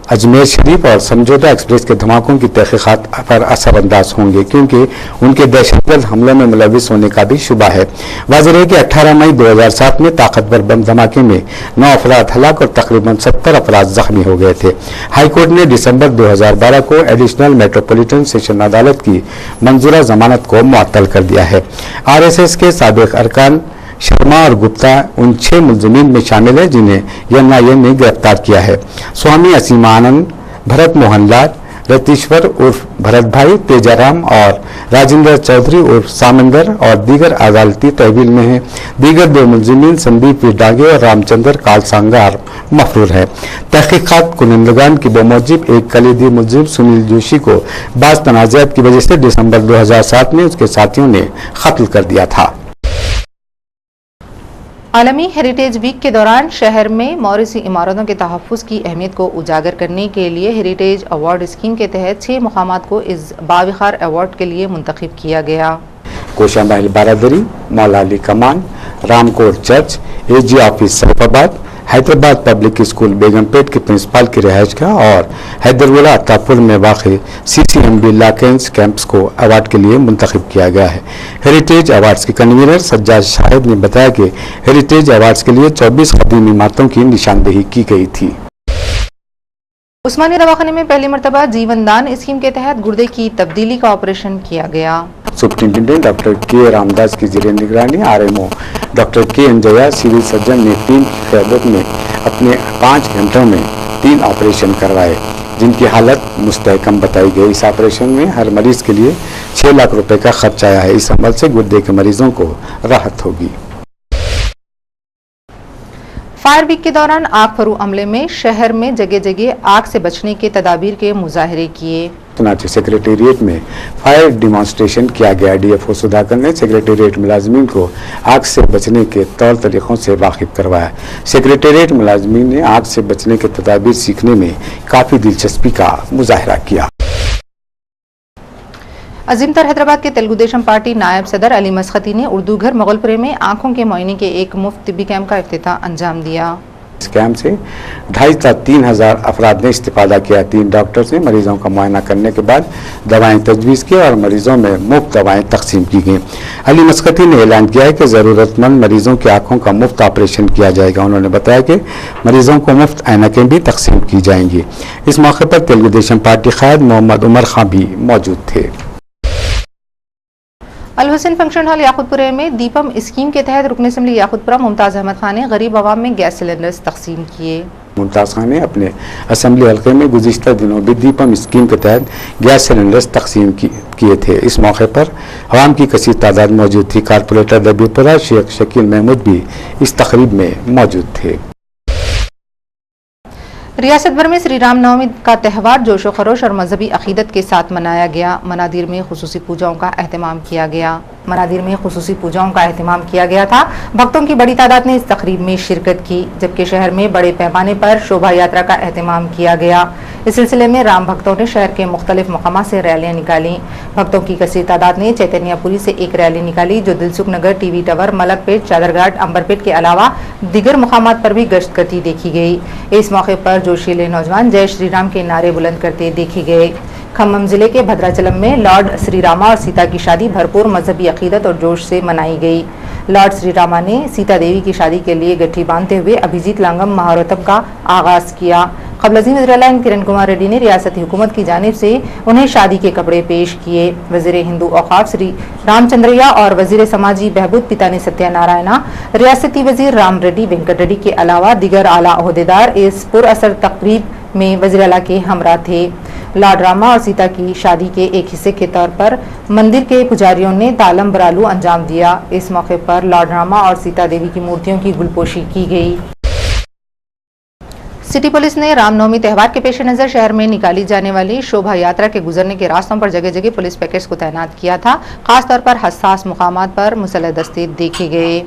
अजमेर शरीफ और समझौता एक्सप्रेस के धमाकों की तहक़ीक़ात पर असरअंदाज होंगे, क्योंकि उनके दहशतगर्द हमलों में मुलविस होने का भी शुबा है। वाज़ेह है कि 18 मई 2007 में ताकतवर बम धमाके में 9 अफराद हलाक और तकरीबन 70 अफराद जख्मी हो गए थे। हाईकोर्ट ने दिसंबर 2012 को एडिशनल मेट्रोपॉलिटन सेशन अदालत की मंजूरा जमानत को मुअत्तल कर दिया है। आरएसएस के साबिक़ अरकान शर्मा और गुप्ता उन 6 मुलजिमीन में शामिल है जिन्हें एनआईए ने गिरफ्तार किया है। स्वामी असीमानंद, भरत मोहन लाल, रतीश्वर उर्फ भरत भाई, तेजाराम और राजेंद्र चौधरी उर्फ सामंदर और दीगर अदालती तहवील में हैं। दीगर 2 मुलजिमीन संदीप डागे और रामचंद्र कालसांगार मफरूर है। तहकीकात कुनंदगान की बमौजिब एक कलीदी मुलजिम सुनील जोशी को बाज़ तनाज़ात की वजह से दिसंबर 2007 में उसके साथियों ने कत्ल कर दिया था। आलमी हेरिटेज वीक के दौरान शहर में मौरिसी इमारतों के तहफ़्फ़ुज़ की अहमियत को उजागर करने के लिए हेरिटेज अवार्ड स्कीम के तहत 6 मुक़ामात को इस बाविखार अवार्ड के लिए मुंतखब किया गया। कोशा Mahal Baradari, Moula Ali Kaman, Ramkote church, AG office Saifabad, Hyderabad public school Begumpet के प्रिंसिपल की रिहाइशगाह और हैदरवला अत्तापुर में वाक़ CCMB लाकेंस कैंप्स को अवार्ड के लिए मुंतखब किया गया है। हेरिटेज अवार्ड्स के कन्वीनर सज्जाद शाहिद ने बताया कि हेरिटेज अवार्ड्स के लिए 24 कदीमी इमारतों की निशानदेही की गई थी। उस्मानिया दवाखाने में पहली मरतबा जीवन दान स्कीम के तहत गुर्दे की तब्दीली का ऑपरेशन किया गया। सुप्रिंटेंडेंट डॉक्टर के रामदास की ज़ेरे निगरानी RMO डॉक्टर के अंजया सिविल सर्जन ने टीम की क़यादत में अपने 5 घंटों में 3 ऑपरेशन करवाए, जिनकी हालत मुस्तहकम बताई गई। इस ऑपरेशन में हर मरीज के लिए 6 लाख रुपए का खर्च आया है। इस अमल से गुर्दे के मरीजों को राहत होगी। फायर वीक के दौरान आग फरू अमले में शहर में जगह जगह आग से बचने के तदाबीर के मुजाहरे किए। चुनाचे सेक्रेटेरिएट में फायर डिमॉन्स्ट्रेशन किया गया। DFO सुधाकर ने सेक्रेटेरिएट मुलाजमीन को आग से बचने के तौर तरीक़ों से वाकिफ करवाया। सेक्रेटेरिएट मुलाजमीन ने आग से बचने के तदाबीर सीखने में काफ़ी दिलचस्पी का मुजाहरा किया। अजीमतर हैदराबाद के तेलुगु देशम पार्टी नायब सदर अली मसखती ने उर्दू घर मुगलपुरे में आंखों के मुआयने के एक मुफ्त तिब्बी कैंप का इफ्तिताह अंजाम दिया। इस कैंप से 2,500 से 3,000 अफराद ने इस्तिफादा किया। 3 डॉक्टर्स ने मरीजों का मुआयना करने के बाद दवाएं तजवीज़ की और मरीजों में मुफ्त दवाएं तकसीम की गईं। अली मसखती ने ऐलान किया है कि ज़रूरतमंद मरीजों की आंखों का मुफ्त ऑपरेशन किया जाएगा। उन्होंने बताया कि मरीजों को मुफ्त ऐनकें भी तकसीम की जाएंगी। इस मौके पर तेलुगु देशम पार्टी क़ायद मोहम्मद उमर खां भी मौजूद थे। अल हुसैन फंक्शन हॉल याकूतपुरा में दीपम स्कीम के तहत रुकन असेंबली याकूतपुरा मुमताज़ अहमद खान ने गरीब आवाम में गैस सिलेंडर्स तकसीम किए। मुमताज़ खान ने अपने असम्बली हल्के में गुज़िश्ता दिनों भी दीपम स्कीम के तहत गैस सिलेंडर्स तकसीम किए थे। इस मौके पर अवाम की कसीर तादाद मौजूद थी। कारपोरेटर रबीपुरा शेख शकील महमूद भी इस तकरीब में मौजूद थे। रियासत भर में श्री राम नवमी का त्यौहार जोश व खरोश और मजहबी अकीदत के साथ मनाया गया। मनादिर में खुसूसी पूजाओं का एहतमाम किया गया। था। भक्तों की बड़ी तादाद ने इस तकरीब में शिरकत की, जबकि शहर में बड़े पैमाने पर शोभा यात्रा का एहतमाम किया गया। इस सिलसिले में राम भक्तों ने शहर के मुख्तलिफ मकामात से रैलियां निकाली। भक्तों की कसीर तादाद ने चैतन्यपुरी से एक रैली निकाली, जो दिलसुख नगर, टीवी टावर, मलकपेट, चादरघाट, अंबरपेट के अलावा दीगर मकामात पर भी गश्त करती देखी गई। इस मौके पर जोशीले नौजवान जय श्री राम के नारे बुलंद करते देखे गए। खम्मम जिले के भद्राचलम में लॉर्ड श्री रामा और सीता की शादी भरपूर मजहबी अकीदत और जोश से मनाई गई। लॉर्ड श्री रामा ने सीता देवी की शादी के लिए गठरी बांधते हुए अभिजीत लांगम महारतम का आगाज किया। क़ब्ल-ए-आज़म वज़ीर-ए-आला किरण कुमार रेड्डी ने रियासती हुकूमत की जानिब से उन्हें शादी के कपड़े पेश किए। वज़ीर हिंदू औक़ाफ़ श्री रामचंद्रैया और वज़ीर समाजी बहबूद पितानी सत्यानारायणा, रियासती वज़ीर राम रेड्डी वेंकट रेड्डी के अलावा दीगर आला ओहदेदार इस पुरअसर तक़रीब में वज़ीर-ए-आला के हमरा थे। लॉर्ड रामा और सीता की शादी के एक हिस्से के तौर पर मंदिर के पुजारियों ने तालम बरालू अंजाम दिया। इस मौके पर लॉर्ड रामा और सीता देवी की मूर्तियों की गुलपोशी की गई। सिटी पुलिस ने रामनवमी त्यौहार के पेश नज़र शहर में निकाली जाने वाली शोभा यात्रा के गुजरने के रास्तों पर जगह जगह पुलिस पैकेट्स को तैनात किया था। खासतौर पर हसास मुकामात पर मुसल्लह दस्ते देखे गए।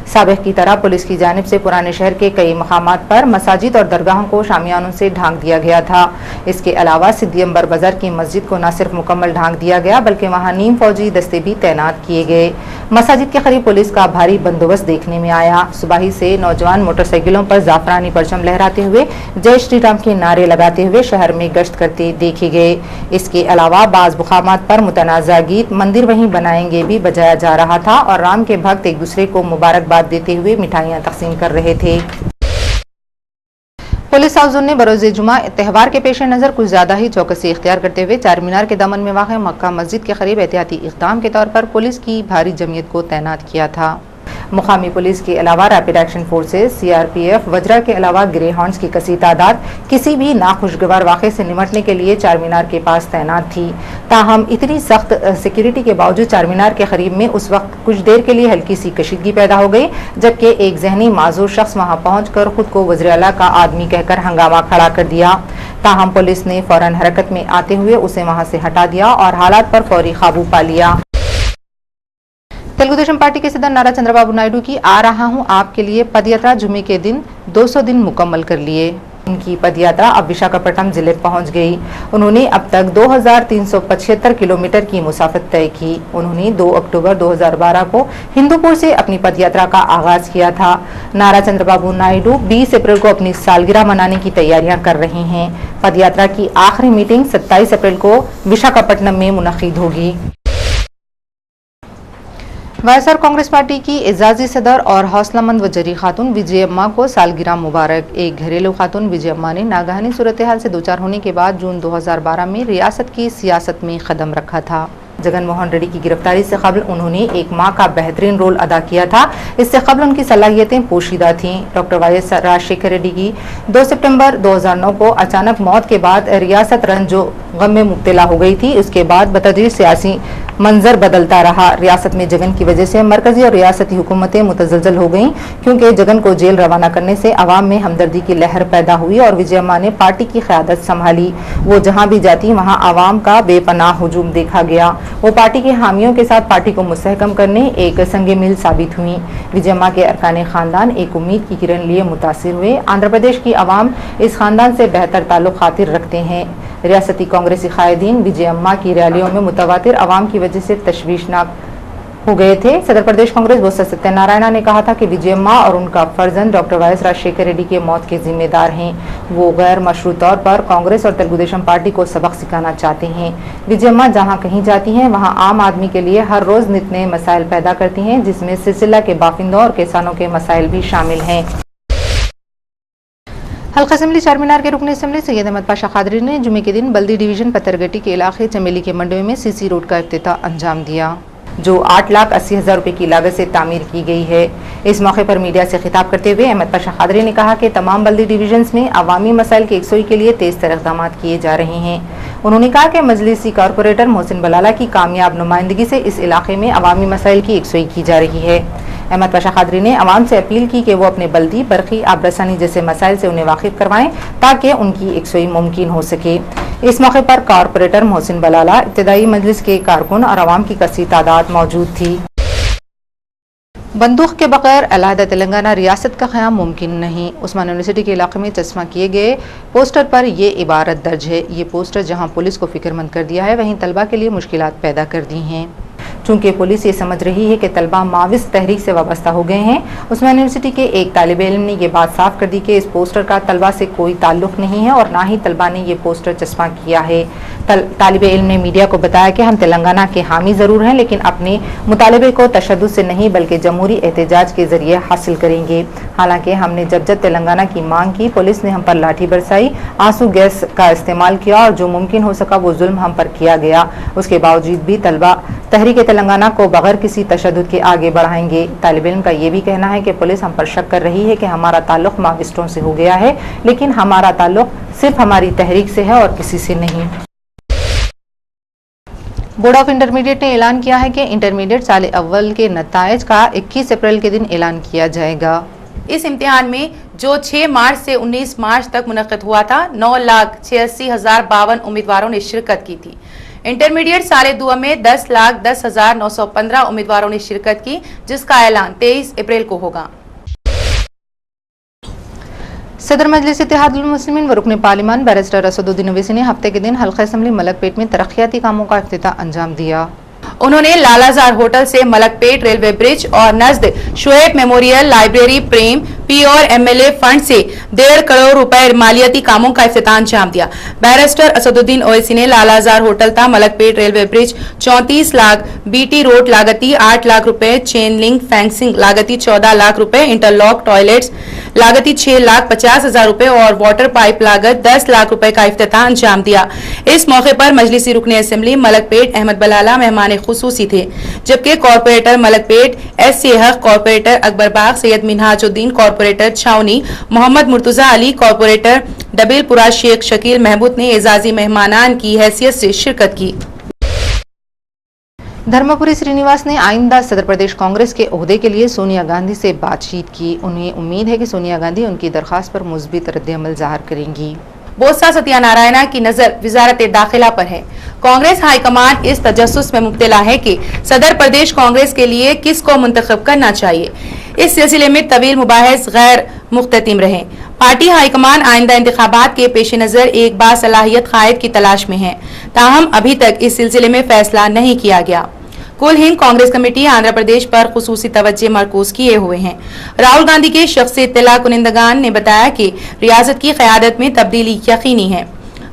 साबिक़ की तरह पुलिस की जानिब से पुराने शहर के कई मकामात पर मसाजिद और दरगाहों को शामियानों से ढांक दिया गया था। इसके अलावा सिद्दी अंबर बाजार की मस्जिद को न सिर्फ मुकम्मल ढांक दिया गया, बल्कि वहां नीम फौजी दस्ते भी तैनात किए गए। मसाजिद के करीब पुलिस का भारी बंदोबस्त देखने में आया। सुबह ही से नौजवान मोटरसाइकिलों पर जाफरानी परचम लहराते हुए जय श्री राम के नारे लगाते हुए शहर में गश्त करते देखे गए। इसके अलावा बाज़ मुकामात पर मुतनाज़ा गीत मंदिर वहीं बनाएंगे भी बजाया जा रहा था और राम के भक्त एक दूसरे को मुबारकबाद देते हुए मिठाइयां तकसीम कर रहे थे। पुलिस हाउस ने बरोज़े जुमा त्यौहार के पेश नज़र कुछ ज्यादा ही चौकसी इख्तियार करते हुए चार मीनार के दामन में वाक़ मक्का मस्जिद के करीब एहतियाती इक़दाम के तौर पर पुलिस की भारी जमीयत को तैनात किया था। मुकामी पुलिस के अलावा rapid action forces, CRPF, Vajra के अलावा ग्रे हॉर्न्स की कसी तादाद किसी भी नाखुशगवार वाक़े से निमटने के लिए चार मीनार के पास तैनात थी। ताहम इतनी सख्त सिक्योरिटी के बावजूद चार मीनार के करीब में उस वक्त कुछ देर के लिए हल्की सी कशीदगी पैदा हो गई, जबकि एक जहनी माजूर शख्स वहां पहुंचकर खुद को वज़ीर-ए-आला का आदमी कहकर हंगामा खड़ा कर दिया। ताहम पुलिस ने फौरन हरकत में आते हुए उसे वहां से हटा दिया और हालात पर फौरी काबू पा लिया। तेलुगु देशम पार्टी के सदर नारा चंद्रबाबू नायडू की आ रहा हूं आपके लिए पदयात्रा जुमे के दिन 200 दिन मुकम्मल कर लिए। उनकी पदयात्रा अब विशाखापट्टनम जिले पहुंच गई। उन्होंने अब तक 2375 किलोमीटर की मुसाफत तय की। उन्होंने 2 अक्टूबर 2012 को हिंदूपुर से अपनी पदयात्रा का आगाज किया था। नारा चंद्रबाबू नायडू 20 अप्रैल को अपनी सालगिरह मनाने की तैयारियां कर रहे हैं। पदयात्रा की आखिरी मीटिंग 27 अप्रैल को विशाखापट्टनम में मुनक्किद होगी। वाईएसआर कांग्रेस पार्टी की एजाजी सदर और हौसलामंद व जरी खातून विजयम्मा को सालगिरह मुबारक। एक घरेलू खातून विजयम्मा ने नागहानी सूरत हाल से दोचार होने के बाद जून 2012 में रियासत की सियासत में कदम रखा था। जगन मोहन रेड्डी की गिरफ्तारी से कबल उन्होंने एक मां का बेहतरीन रोल अदा किया था। इससे कबल उनकी सलाहियतें पोशीदा थीं। डॉक्टर वाई.एस. राजशेखर रेड्डी की 2 सितंबर 2009 को अचानक मौत के बाद रियासत रंजो गम में मुब्तला हो गई थी। उसके बाद बतदरीज सियासी मंजर बदलता रहा। रियासत में जगन की वजह से मरकजी और रियासती हुकूमतें मुतज़लज़ल हो गईं, क्योंकि जगन को जेल रवाना करने से अवाम में हमदर्दी की लहर पैदा हुई और विजयम्मा ने पार्टी की क़यादत संभाली। वो जहां भी जाती वहां अवाम का बेपनाह हुजूम देखा गया। वो पार्टी के हामियों के साथ पार्टी को मुस्तहकम करने एक संगे मिल साबित हुई। विजयम्मा के अरकान खानदान एक उम्मीद की किरण लिए मुतासिर हुए। आंध्र प्रदेश की अवाम इस खानदान से बेहतर ताल्लुक खातिर रखते हैं। रियासती कांग्रेसी कायदीन विजयम्मा की रैलियों में मुतवातिर अवाम की वजह से तशवीशनाक हो गए थे। सदर प्रदेश कांग्रेस बोस्सा सत्यानारायणा ने कहा था कि विजयम्मा और उनका फर्जंद डॉक्टर वाई.एस. राजशेखर रेड्डी के मौत के जिम्मेदार हैं। वो गैर मशरू तौर पर कांग्रेस और तेलुगु देशम पार्टी को सबक सिखाना चाहते हैं। विजयम्मा जहां कहीं जाती हैं वहां आम आदमी के लिए हर रोज नित नए मसाइल पैदा करती हैं, जिसमें सिलसिला के बाशिंदों और किसानों के मसाइल भी शामिल हैं। हल्का असम्बली चारमीनार के रुकन असम्बली सैयद अहमद पाशा कादरी ने जुमे के दिन बल्दी डिवीजन पत्थरगट्टी के इलाके चमेली के मंडवे में CC रोड का इफ्तिताह अंजाम दिया। जो 8,80,000 रुपये की लागत से तामीर की गई है। इस मौके पर मीडिया से खिताब करते हुए अहमद पाशा खादरी ने कहा कि तमाम बल्दी डिवीजन्स में अवामी मसाइल की यकसुई के लिए तेज तर इक़दाम किए जा रहे हैं। उन्होंने कहा कि मजलिसी कॉरपोरेटर मोहसिन बलाला की कामयाब नुमाइंदगी से इस इलाके में अवामी मसाइल की यकसुई की जा रही है। अहमद पाशा खादरी ने अवाम से अपील की कि वो अपने बल्दी, बरकी, आबरसानी जैसे मसाइल से उन्हें वाकिफ करवाएं ताकि उनकी यकसुई मुमकिन हो सके। इस मौके पर कॉरपोरेटर मोहसिन बलाला, इब्तदाई मजलिस के कारकुन और अवाम की कसी तादाद मौजूद थी। बंदूक के बगैर अलहदा तेलंगाना रियासत का क़याम मुमकिन नहीं। उस्मान यूनिवर्सिटी के इलाके में चस्मा किए गए पोस्टर पर यह इबारत दर्ज है। ये पोस्टर जहां पुलिस को फिक्रमंद कर दिया है, वहीं तलबा के लिए मुश्किलात पैदा कर दी हैं। चूंकि पुलिस ये समझ रही है कि तलबा माविस तहरीक से वाबस्ता हो गए हैं, उस्मान यूनिवर्सिटी के एक तालिब इल्म ने यह बात साफ कर दी कि इस पोस्टर का तलबा से कोई ताल्लुक नहीं है और ना ही तलबा ने यह पोस्टर चस्मा किया है। तालिब इल्म ने मीडिया को बताया कि हम तेलंगाना के हामी जरूर हैं, लेकिन अपने मुतालबे को तशद्दुद से नहीं बल्कि जमहूरी एहतजाज के जरिए हासिल करेंगे। हालांकि हमने जब तेलंगाना की मांग की, पुलिस ने हम पर लाठी बरसाई, आंसू गैस का इस्तेमाल किया और जो मुमकिन हो सका वो जुल्म हम पर किया गया। उसके बावजूद भी तलबा तहरीक तेलंगाना को बगैर किसी तशद्दुद के आगे बढ़ाएंगे। तालिब इल्म का ये भी कहना है कि पुलिस हम पर शक कर रही है कि हमारा ताल्लुक माविस्टों से हो गया है, लेकिन हमारा ताल्लुक सिर्फ हमारी तहरीक से है और किसी से नहीं। बोर्ड ऑफ इंटरमीडिएट ने ऐलान किया है कि इंटरमीडिएट साल अव्वल के नताइज का 21 अप्रैल के दिन ऐलान किया जाएगा। इस इम्तिहान में जो 6 मार्च से 19 मार्च तक मुनक़्क़िद हुआ था, 9,86,052 उम्मीदवारों ने शिरकत की थी। इंटरमीडिएट साल दुआ में 10,10,915 उम्मीदवारों ने शिरकत की, जिसका ऐलान 23 अप्रैल को होगा। सदर मजलिस इत्तेहादुल मुस्लिमीन व रुकन पार्लिमान बैरिस्टर असदुद्दीन ओवैसी ने हफ्ते के दिन हल्का असम्बली मलकपेट में तरक्याती कामों का इफ्तिताह अंजाम दिया। उन्होंने लालाजार होटल से मलकपेट रेलवे ब्रिज और नजद शुएब मेमोरियल लाइब्रेरी प्रेम पी और एमएलए फंड से 1.5 करोड़ रुपए मालियाती कामों का इफ्तिताह अंजाम दिया। बैरिस्टर असदुद्दीन ओवैसी ने लालाजार होटल था Malakpet railway bridge 34 lakh, BT road लागती 8 लाख रुपए, चेन लिंक फेंसिंग लागती 14 लाख रुपए, इंटरलॉक टॉयलेट्स लागती 6,50,000 रुपए और वाटर पाइप लागत 10 लाख रुपए का इफ्तिताह अंजाम दिया। इस मौके पर मजलिसी रुकने असेंबली मलकपेट अहमद बलाला मेहमान खुसूसी थे, जबकि कॉर्पोरेटर मलकपेट एस.सी. हक, कॉर्पोरेटर अकबर बाग, सैयद मिनहाजुद्दीन, कॉर्पोरेटर छावनी मोहम्मद मुर्तजा अली, कॉर्पोरेटर डबीलपुरा शेख शकील महमूद ने एजाजी मेहमानान की हैसियत से शिरकत की। धर्मपुरी श्रीनिवास ने आइंदा सदर प्रदेश कांग्रेस के ओहदे के लिए सोनिया गांधी से बातचीत की। उन्हें उम्मीद है कि सोनिया गांधी उनकी दरखास्त पर मुस्बित रद्द-ए-अमल ज़ाहिर करेंगी। बोत्सा सत्यानारायणा की नजर वजारत दाखिला पर है। कांग्रेस हाईकमान इस तजस्सुस में मुब्तला है कि सदर प्रदेश कांग्रेस के लिए किसको मुंतखब करना चाहिए। इस सिलसिले में तवील मुबाहिस गैर मुख्ततिम रहे। पार्टी हाईकमान आइंदा इंतखाबात के पेश नजर एक बासलाहियत कायद की तलाश में है, ताहम अभी तक इस सिलसिले में फैसला नहीं किया गया। कुल हिंद कांग्रेस कमेटी आंध्र प्रदेश पर खुसूसी तवज्जो मरकूज किए हुए हैं। राहुल गांधी के शख्सी इत्तला कुनिंदगान ने बताया कि रियासत की क़यादत में तब्दीली यकीनी है।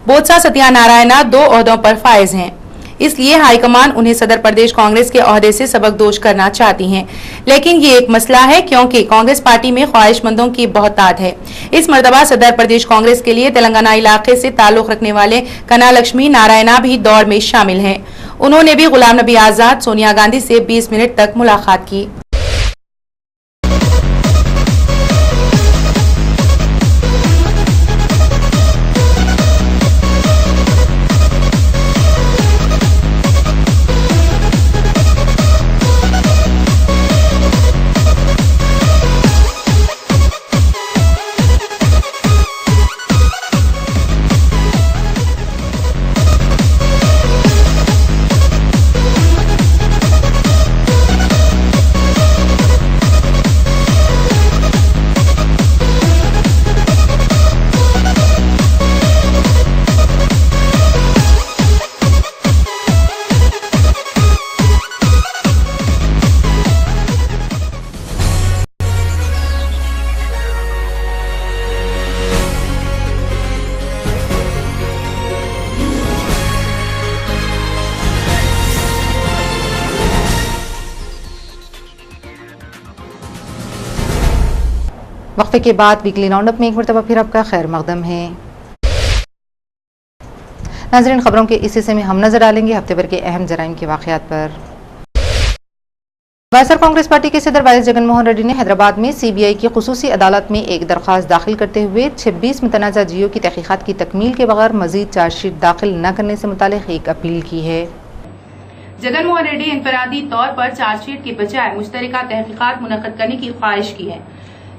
बोत्सा सत्यानारायणा 2 ओहदों पर फायज हैं, इसलिए हाईकमान उन्हें सदर प्रदेश कांग्रेस के ओहदे से सबकदोश करना चाहती हैं। लेकिन ये एक मसला है क्योंकि कांग्रेस पार्टी में ख्वाहिशमंदों की बहुतात है। इस मरतबा सदर प्रदेश कांग्रेस के लिए तेलंगाना इलाके से ताल्लुक रखने वाले कना लक्ष्मी नारायणा भी दौड़ में शामिल हैं। उन्होंने भी गुलाम नबी आजाद, सोनिया गांधी से 20 मिनट तक मुलाकात की। वक्फे के बाद वीकली राउंडअप में एक मरतबा फिर आपका खैर मकदम है। नाज़रीन, खबरों के इस हिस्से में हम नजर डालेंगे हफ्ते भर के अहम जराइम के वाक़यात पर। वायएसआर कांग्रेस पार्टी के सदर वाइस जगन मोहन रेड्डी ने हैदराबाद में सीबीआई की खुसूसी अदालत में एक दरख्वास्त दाखिल करते हुए 26 मुतनाज़ा जियो की तहकीकात की तकमील के बगैर मजीद चार्जशीट दाखिल न करने से मुतालिक एक अपील की है। जगन मोहन रेड्डी इनफरादी तौर पर चार्जशीट के बजाय मुश्तरका तहकीकात मुनक्किद करने की ख्वाहिश की है।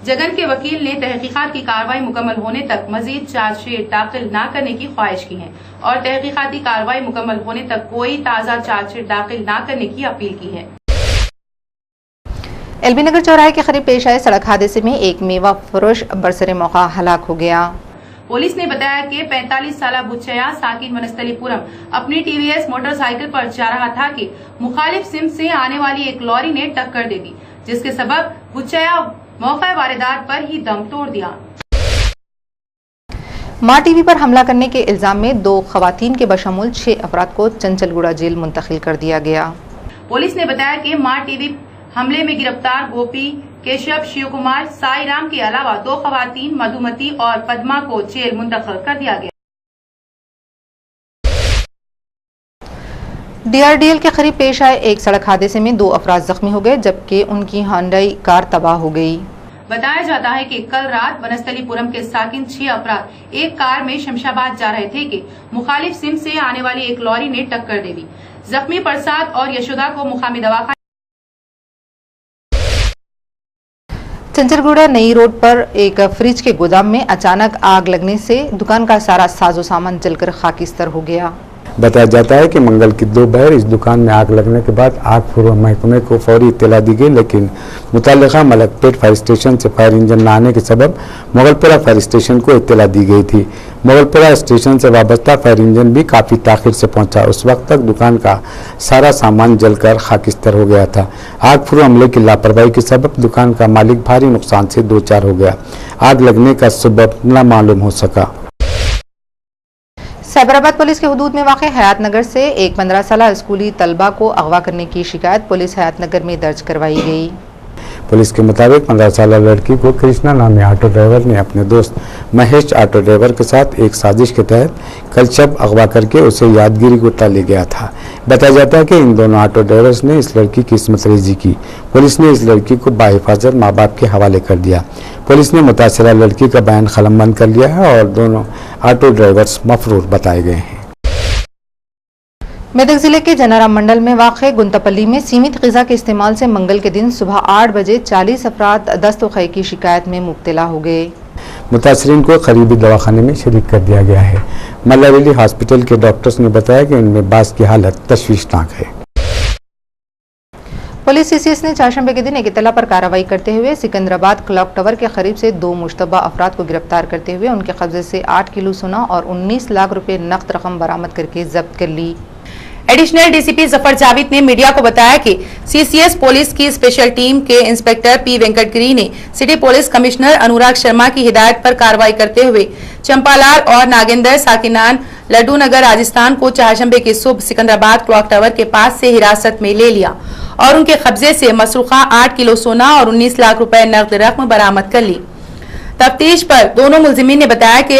जगन के वकील ने तहकीकात की कार्रवाई मुकम्मल होने तक मजीद चार्जशीट दाखिल न करने की ख्वाहिश की है और तहकीकाती कार्रवाई मुकम्मल होने तक कोई ताज़ा चार्जशीट दाखिल न करने की अपील की है। एलबी नगर चौराहे के करीब पेश आए सड़क हादसे में एक मेवा फरोश बरसरे मौका हलाक हो गया। पुलिस ने बताया कि 45 साला बुच्चया साकिन वनस्थलीपुरम अपनी टीवीएस मोटरसाइकिल पर जा रहा था कि मुखालिफ सिम से आने वाली एक लॉरी ने टक्कर दे दी, जिसके सबब बुच्चया मौका वारदात पर ही दम तोड़ दिया। मां टीवी पर हमला करने के इल्जाम में 2 खवातीन के बशमूल 6 अफराद को चंचलगुड़ा जेल मुंतकिल कर दिया गया। पुलिस ने बताया कि मां टीवी हमले में गिरफ्तार गोपी, केशव, शिव कुमार, साई राम के अलावा 2 खवातीन मधुमती और पद्मा को जेल मुंतकिल कर दिया गया। डीआरडीएल के करीब पेश आए एक सड़क हादसे में 2 अफराद जख्मी हो गए, जबकि उनकी होंडाई कार तबाह हो गई। बताया जाता है कि कल रात वनस्थलीपुरम के साकिन 6 अफराद एक कार में शमशाबाद जा रहे थे कि मुखालिफ सिम से आने वाली एक लॉरी ने टक्कर दे दी। जख्मी प्रसाद और यशोदा को मुकामी दवाखाना चंचलगुड़ा नई रोड पर एक फ्रिज के गोदाम में अचानक आग लगने से दुकान का सारा साजो सामान जलकर खाकिस्तर हो गया। बताया जाता है कि मंगल की दोपहर इस दुकान में आग लगने के बाद आग फुर्र महकमे को फौरी इत्तला दी गई, लेकिन मुतल्लिका मलकपेट फायर स्टेशन से फायर इंजन न आने के सबब मोगलपुरा फायर स्टेशन को इत्तला दी गई थी। मोगलपुरा स्टेशन से वाबस्ता फायर इंजन भी काफ़ी ताखिर से पहुंचा। उस वक्त तक दुकान का सारा सामान जलकर खाकिस्तर हो गया था। आग फुर्र अमले की लापरवाही के सबब दुकान का मालिक भारी नुकसान से दो चार हो गया। आग लगने का सबब न मालूम हो सका। साइबराबाद पुलिस के हुदूद में वाक़े हयात नगर से एक 15 साला स्कूली तलबा को अगवा करने की शिकायत पुलिस हयात नगर में दर्ज करवाई गई। पुलिस के मुताबिक 15 साला लड़की को कृष्णा नामी ऑटो ड्राइवर ने अपने दोस्त महेश ऑटो ड्राइवर के साथ एक साजिश के तहत कल शब अगवा करके उसे यादगिरी गुट्टा ले गया था। बताया जाता है कि इन दोनों ऑटो ड्राइवर्स ने इस लड़की की इस्मत रेजी की। पुलिस ने इस लड़की को बाहिफाजत माँ बाप के हवाले कर दिया। पुलिस ने मुतासिरा लड़की का बयान कलमबंद कर लिया है और दोनों ऑटो ड्राइवर्स मफरूर बताए गए हैं। मेदक जिले के जनाराम मंडल में वाक़े गुंतापल्ली में सीमित ग़िज़ा के इस्तेमाल से मंगल के दिन सुबह 8 बजे 40 अफराद दस्त व ख़य की शिकायत में मुब्तला हो गए। मुतासरीन को करीबी दवाखाने में शरीक कर दिया गया है। मल्लावेली हॉस्पिटल के डॉक्टर्स ने बताया कि इनमें बास की हालत तशवीशनाक है। पुलिस सीसीएस ने चारशंबे के दिन एक इत्तला पर कार्रवाई करते हुए सिकंदराबाद क्लॉक टावर के करीब से 2 मुश्तबा अफराद को गिरफ्तार करते हुए उनके कब्जे से 8 किलो सोना और 19 लाख रुपए नकद रकम बरामद करके जब्त कर ली। एडिशनल डीसीपी जफर जावेद ने मीडिया को बताया कि सीसीएस पुलिस की स्पेशल टीम के इंस्पेक्टर पी वेंकटगिरी ने city police commissioner Anurag Sharma की हिदायत पर कार्रवाई करते हुए चंपालाल और नागेंद्र साकिनान लड्डू नगर राजस्थान को चारशंबे की सुबह सिकंदराबाद क्लॉक टावर के पास से हिरासत में ले लिया और उनके कब्जे से मसरूखा 8 किलो सोना और 19 लाख रुपए नकद रकम बरामद कर ली। तफ्तीश पर दोनों मुलजिमीन ने बताया कि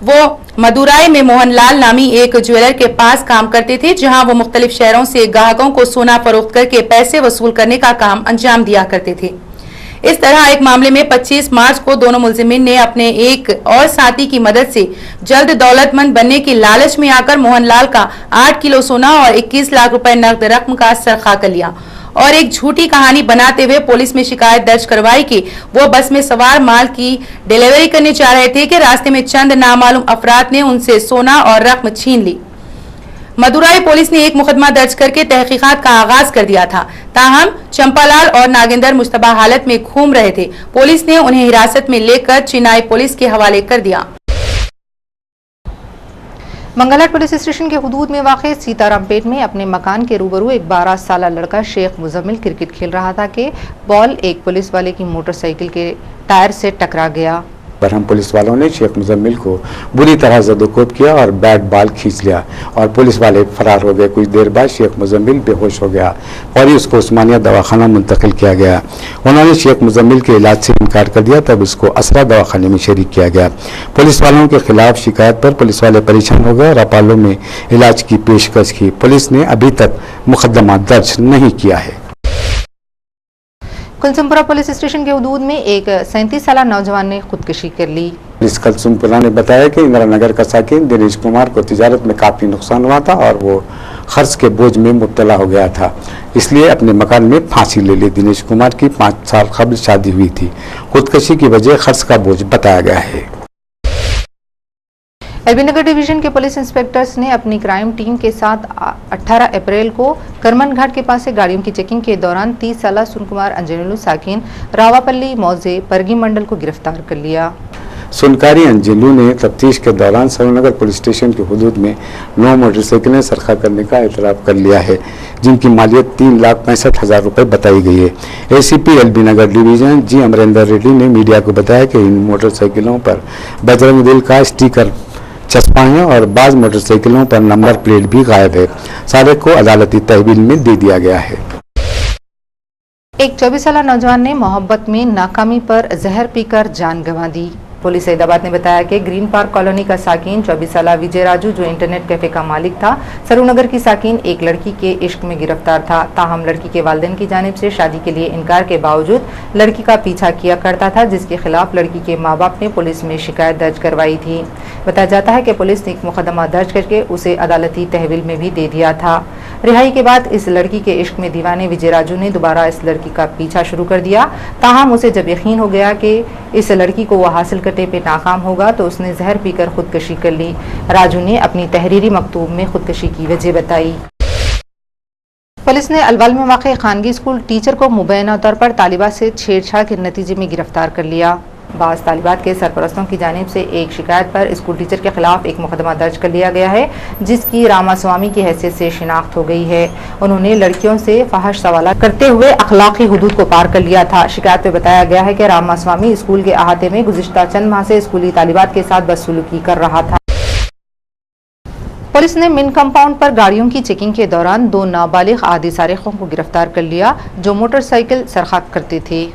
वो मदुराई में मोहनलाल नामी एक ज्वेलर के पास काम करते थे, जहां वो मुख्तलिफ शहरों से ग्राहकों को सोना फरोख्त करके पैसे वसूल करने का काम अंजाम दिया करते थे। इस तरह एक मामले में 25 मार्च को दोनों मुलजिमीन ने अपने एक और साथी की मदद से जल्द दौलतमंद बनने की लालच में आकर मोहनलाल का 8 किलो सोना और 21 लाख रुपए नकद रकम का सरखा कर लिया और एक झूठी कहानी बनाते हुए पुलिस में शिकायत दर्ज करवाई कि वो बस में सवार माल की डिलीवरी करने जा रहे थे कि रास्ते में चंद नामालूम अफराद ने उनसे सोना और रकम छीन ली। मदुराई पुलिस ने एक मुकदमा दर्ज करके तहकीकात का आगाज कर दिया था। ताहम चंपालाल और नागेंद्र मुश्तबा हालत में घूम रहे थे। पुलिस ने उन्हें हिरासत में लेकर चिनाई पुलिस के हवाले कर दिया। मंगलहाट पुलिस स्टेशन के हुदूद में वाक़े सीतारामपेट में अपने मकान के रूबरू एक 12 साला लड़का शेख मुजम्मिल क्रिकेट खेल रहा था कि बॉल एक पुलिस वाले की मोटरसाइकिल के टायर से टकरा गया। बरहम पुलिस वालों ने शेख मुजम्मिल को बुरी तरह जदोकोब किया और बैट बॉल खींच लिया और पुलिस वाले फरार हो गए। कुछ देर बाद शेख मुजम्मिल बेहोश हो गया और उसको उस्मानिया दवाखाना मुंतकिल किया गया। उन्होंने शेख मुजम्मिल के इलाज से इनकार कर दिया, तब उसको असरा दवाखाने में शरीक किया गया। पुलिस वालों के खिलाफ शिकायत पर पुलिस वाले परेशान हो गए और अपोलो में इलाज की पेशकश की। पुलिस ने अभी तक मुकदमा दर्ज नहीं किया है। कुलसुमपुरा पुलिस स्टेशन के हदूद में एक 37 साल नौजवान ने खुदकुशी कर ली। पुलिस कुलसुमपुरा ने बताया कि इंदिरा नगर का साकिन दिनेश कुमार को तिजारत में काफ़ी नुकसान हुआ था और वो खर्च के बोझ में मुब्तला हो गया था, इसलिए अपने मकान में फांसी ले ली। दिनेश कुमार की 5 साल कबल शादी हुई थी। खुदकुशी की वजह खर्च का बोझ बताया गया है। एलबी नगर डिवीजन के पुलिस इंस्पेक्टर्स ने अपनी क्राइम टीम के साथ 18 अप्रैल को करमन घाट के पास से गाड़ियों की चेकिंग के दौरान 30 साल सुन कुमार अंजनेलू साकिन रावापल्ली मौजे परगी मंडल को गिरफ्तार कर लिया। सुनकारी अंजलू ने तफ्तीश के दौरान सरूनगर पुलिस स्टेशन के हुदूद में 9 मोटरसाइकिलें सरखा करने का एतराफ़ कर लिया है, जिनकी मालियत 3,65,000 रुपये बताई गई है। एसीपी एलबी नगर डिवीजन जी अमरेंद्र रेड्डी ने मीडिया को बताया कि इन मोटरसाइकिलों पर बजरंग दल का स्टिकर चस्पा है और बाज़ मोटरसाइकिलों पर नंबर प्लेट भी गायब है। सारे को अदालती तहवील में दे दिया गया है। एक 24 साल नौजवान ने मोहब्बत में नाकामी पर जहर पीकर जान गंवा दी। पुलिस हैदराबाद ने बताया कि ग्रीन पार्क कॉलोनी का साकिन 24 साल विजय राजू, जो इंटरनेट कैफे का मालिक था, सरूनगर की साकिन एक लड़की के इश्क में गिरफ्तार था। ताहम लड़की के वालिदैन की जानिब से शादी के लिए इनकार के बावजूद लड़की का पीछा किया करता था, जिसके खिलाफ लड़की के माँ बाप ने पुलिस में शिकायत दर्ज करवाई थी। बताया जाता है कि पुलिस ने एक मुकदमा दर्ज करके उसे अदालती तहवील में भी दे दिया था। रिहाई के बाद इस लड़की के इश्क में दीवाने विजय राजू ने दोबारा इस लड़की का पीछा शुरू कर दिया। ताहम उसे जब यकीन हो गया कि इस लड़की को वो हासिल करने पे नाकाम होगा तो उसने जहर पीकर खुदकुशी कर ली। राजू ने अपनी तहरीरी मकतूब में खुदकुशी की वजह बताई। पुलिस ने अलवाल में वाक़ खानगी स्कूल टीचर को मुबैना तौर पर तालिबात से छेड़छाड़ के नतीजे में गिरफ्तार कर लिया। बाज़ तालिबात के सरपरस्तों की जानिब से एक शिकायत पर स्कूल टीचर के खिलाफ एक मुकदमा दर्ज कर लिया गया है, जिसकी रामास्वामी की हैसियत से शिनाख्त हो गई है। उन्होंने लड़कियों से फहश सवालात करते हुए अखलाकी हुदूद को पार कर लिया था। शिकायत में बताया गया है कि रामास्वामी स्कूल के अहाते में गुज़िश्ता चंद माह से स्कूली तालिबात के साथ बदसलूकी कर रहा था। पुलिस ने मिन कंपाउंड पर गाड़ियों की चेकिंग के दौरान 2 नाबालिग आदि सारिकों को गिरफ्तार कर लिया, जो मोटरसाइकिल सरखा करते थे।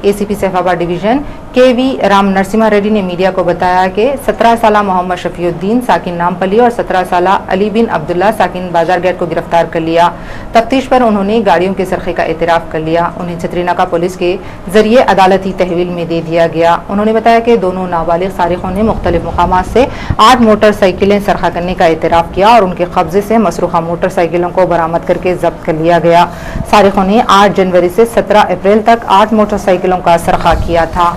एसीपी सैफाबाद डिवीजन केवी राम नरसिम्हा रेड्डी ने मीडिया को बताया कि 17 साल मोहम्मद शफीउद्दीन साकिन नामपल्ली और 17 साल अली बिन अब्दुल्ला साकिन बाजार गेट को गिरफ्तार कर लिया। तफ्तीश पर उन्होंने गाड़ियों के सरखे का एतराफ़ कर लिया। उन्हें छतरीनाका पुलिस के जरिए अदालती तहवील में दे दिया गया। उन्होंने बताया कि दोनों नाबालिग सारिकों ने मुख्तलिफ मुकामात से 8 मोटरसाइकिलें सरखा करने का एतराफ़ किया और उनके कब्जे से मसरूखा मोटरसाइकिलों को बरामद करके जब्त कर लिया गया। सारिकों ने 8 जनवरी से 17 अप्रैल तक 8 मोटरसाइकिलों का सरखा किया था।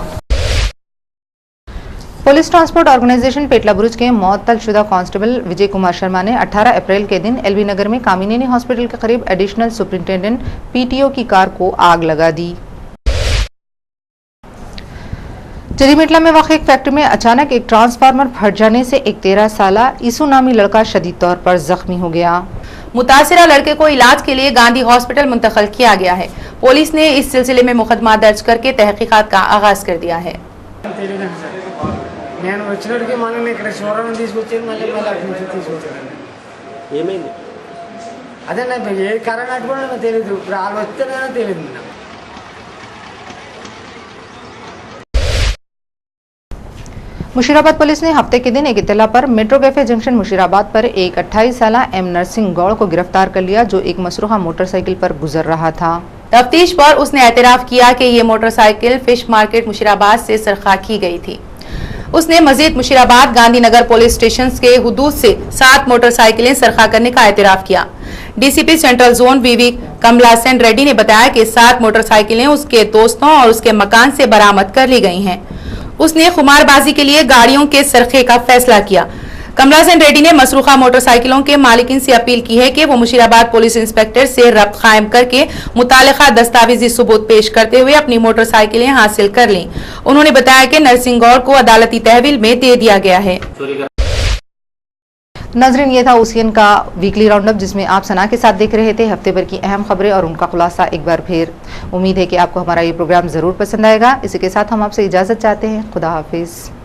पुलिस ट्रांसपोर्ट ऑर्गेनाइजेशन पेटला बुरुज के मुअत्तल शुदा कांस्टेबल विजय कुमार शर्मा ने 18 अप्रैल के दिन एलबी नगर में कामिनेनी हॉस्पिटल के करीब एडिशनल सुपरिंटेंडेंट पीटीओ की कार को आग लगा दी। जरीमेटला में वाक़ एक फैक्ट्री में अचानक एक ट्रांसफार्मर फट जाने से एक 13 साल ईसु नामी लड़का शदीद तौर पर जख्मी हो गया। मुतासिरा लड़के को इलाज के लिए गांधी हॉस्पिटल मुंतकिल किया गया है। पुलिस ने इस सिलसिले में मुकदमा दर्ज करके तहकीकात का आगाज कर दिया है। मुशीराबाद पुलिस ने हफ्ते के दिन एक इत्तला पर मेट्रो कैफे जंक्शन मुशीराबाद पर एक 28 साल एम नरसिंह गौड़ को गिरफ्तार कर लिया, जो एक मसरूखा मोटरसाइकिल पर गुजर रहा था। तफ्तीश पर उसने एतराफ़ किया कि ये मोटरसाइकिल फिश मार्केट मुशीराबाद से सरखा की गई थी। उसने मजीद मुशीराबाद गांधीनगर पुलिस स्टेशन के हुदूद से 7 मोटरसाइकिलें सरखा करने का एतराफ़ किया। डीसीपी सेंट्रल जोन वीवी कमलासन रेड्डी ने बताया कि 7 मोटरसाइकिलें उसके दोस्तों और उसके मकान से बरामद कर ली गई हैं। उसने खुमारबाजी के लिए गाड़ियों के सरखे का फैसला किया। कमलासन रेड्डी ने मसरूखा मोटरसाइकिलों के मालिकिन से अपील की है कि वो मुशीराबाद पुलिस इंस्पेक्टर से रब्त कायम करके मुतालिका दस्तावेजी सबूत पेश करते हुए अपनी मोटरसाइकिलें हासिल कर लें। उन्होंने बताया कि नरसिंह गौड़ को अदालती तहवील में दे दिया गया है। नाज़रीन, ये था ओसियन का वीकली राउंड अप, जिसमें आप सना के साथ देख रहे थे हफ्ते भर की अहम खबरें और उनका खुलासा एक बार फिर। उम्मीद है कि आपको हमारा ये प्रोग्राम ज़रूर पसंद आएगा। इसी के साथ हम आपसे इजाज़त चाहते हैं। खुदा हाफिज़।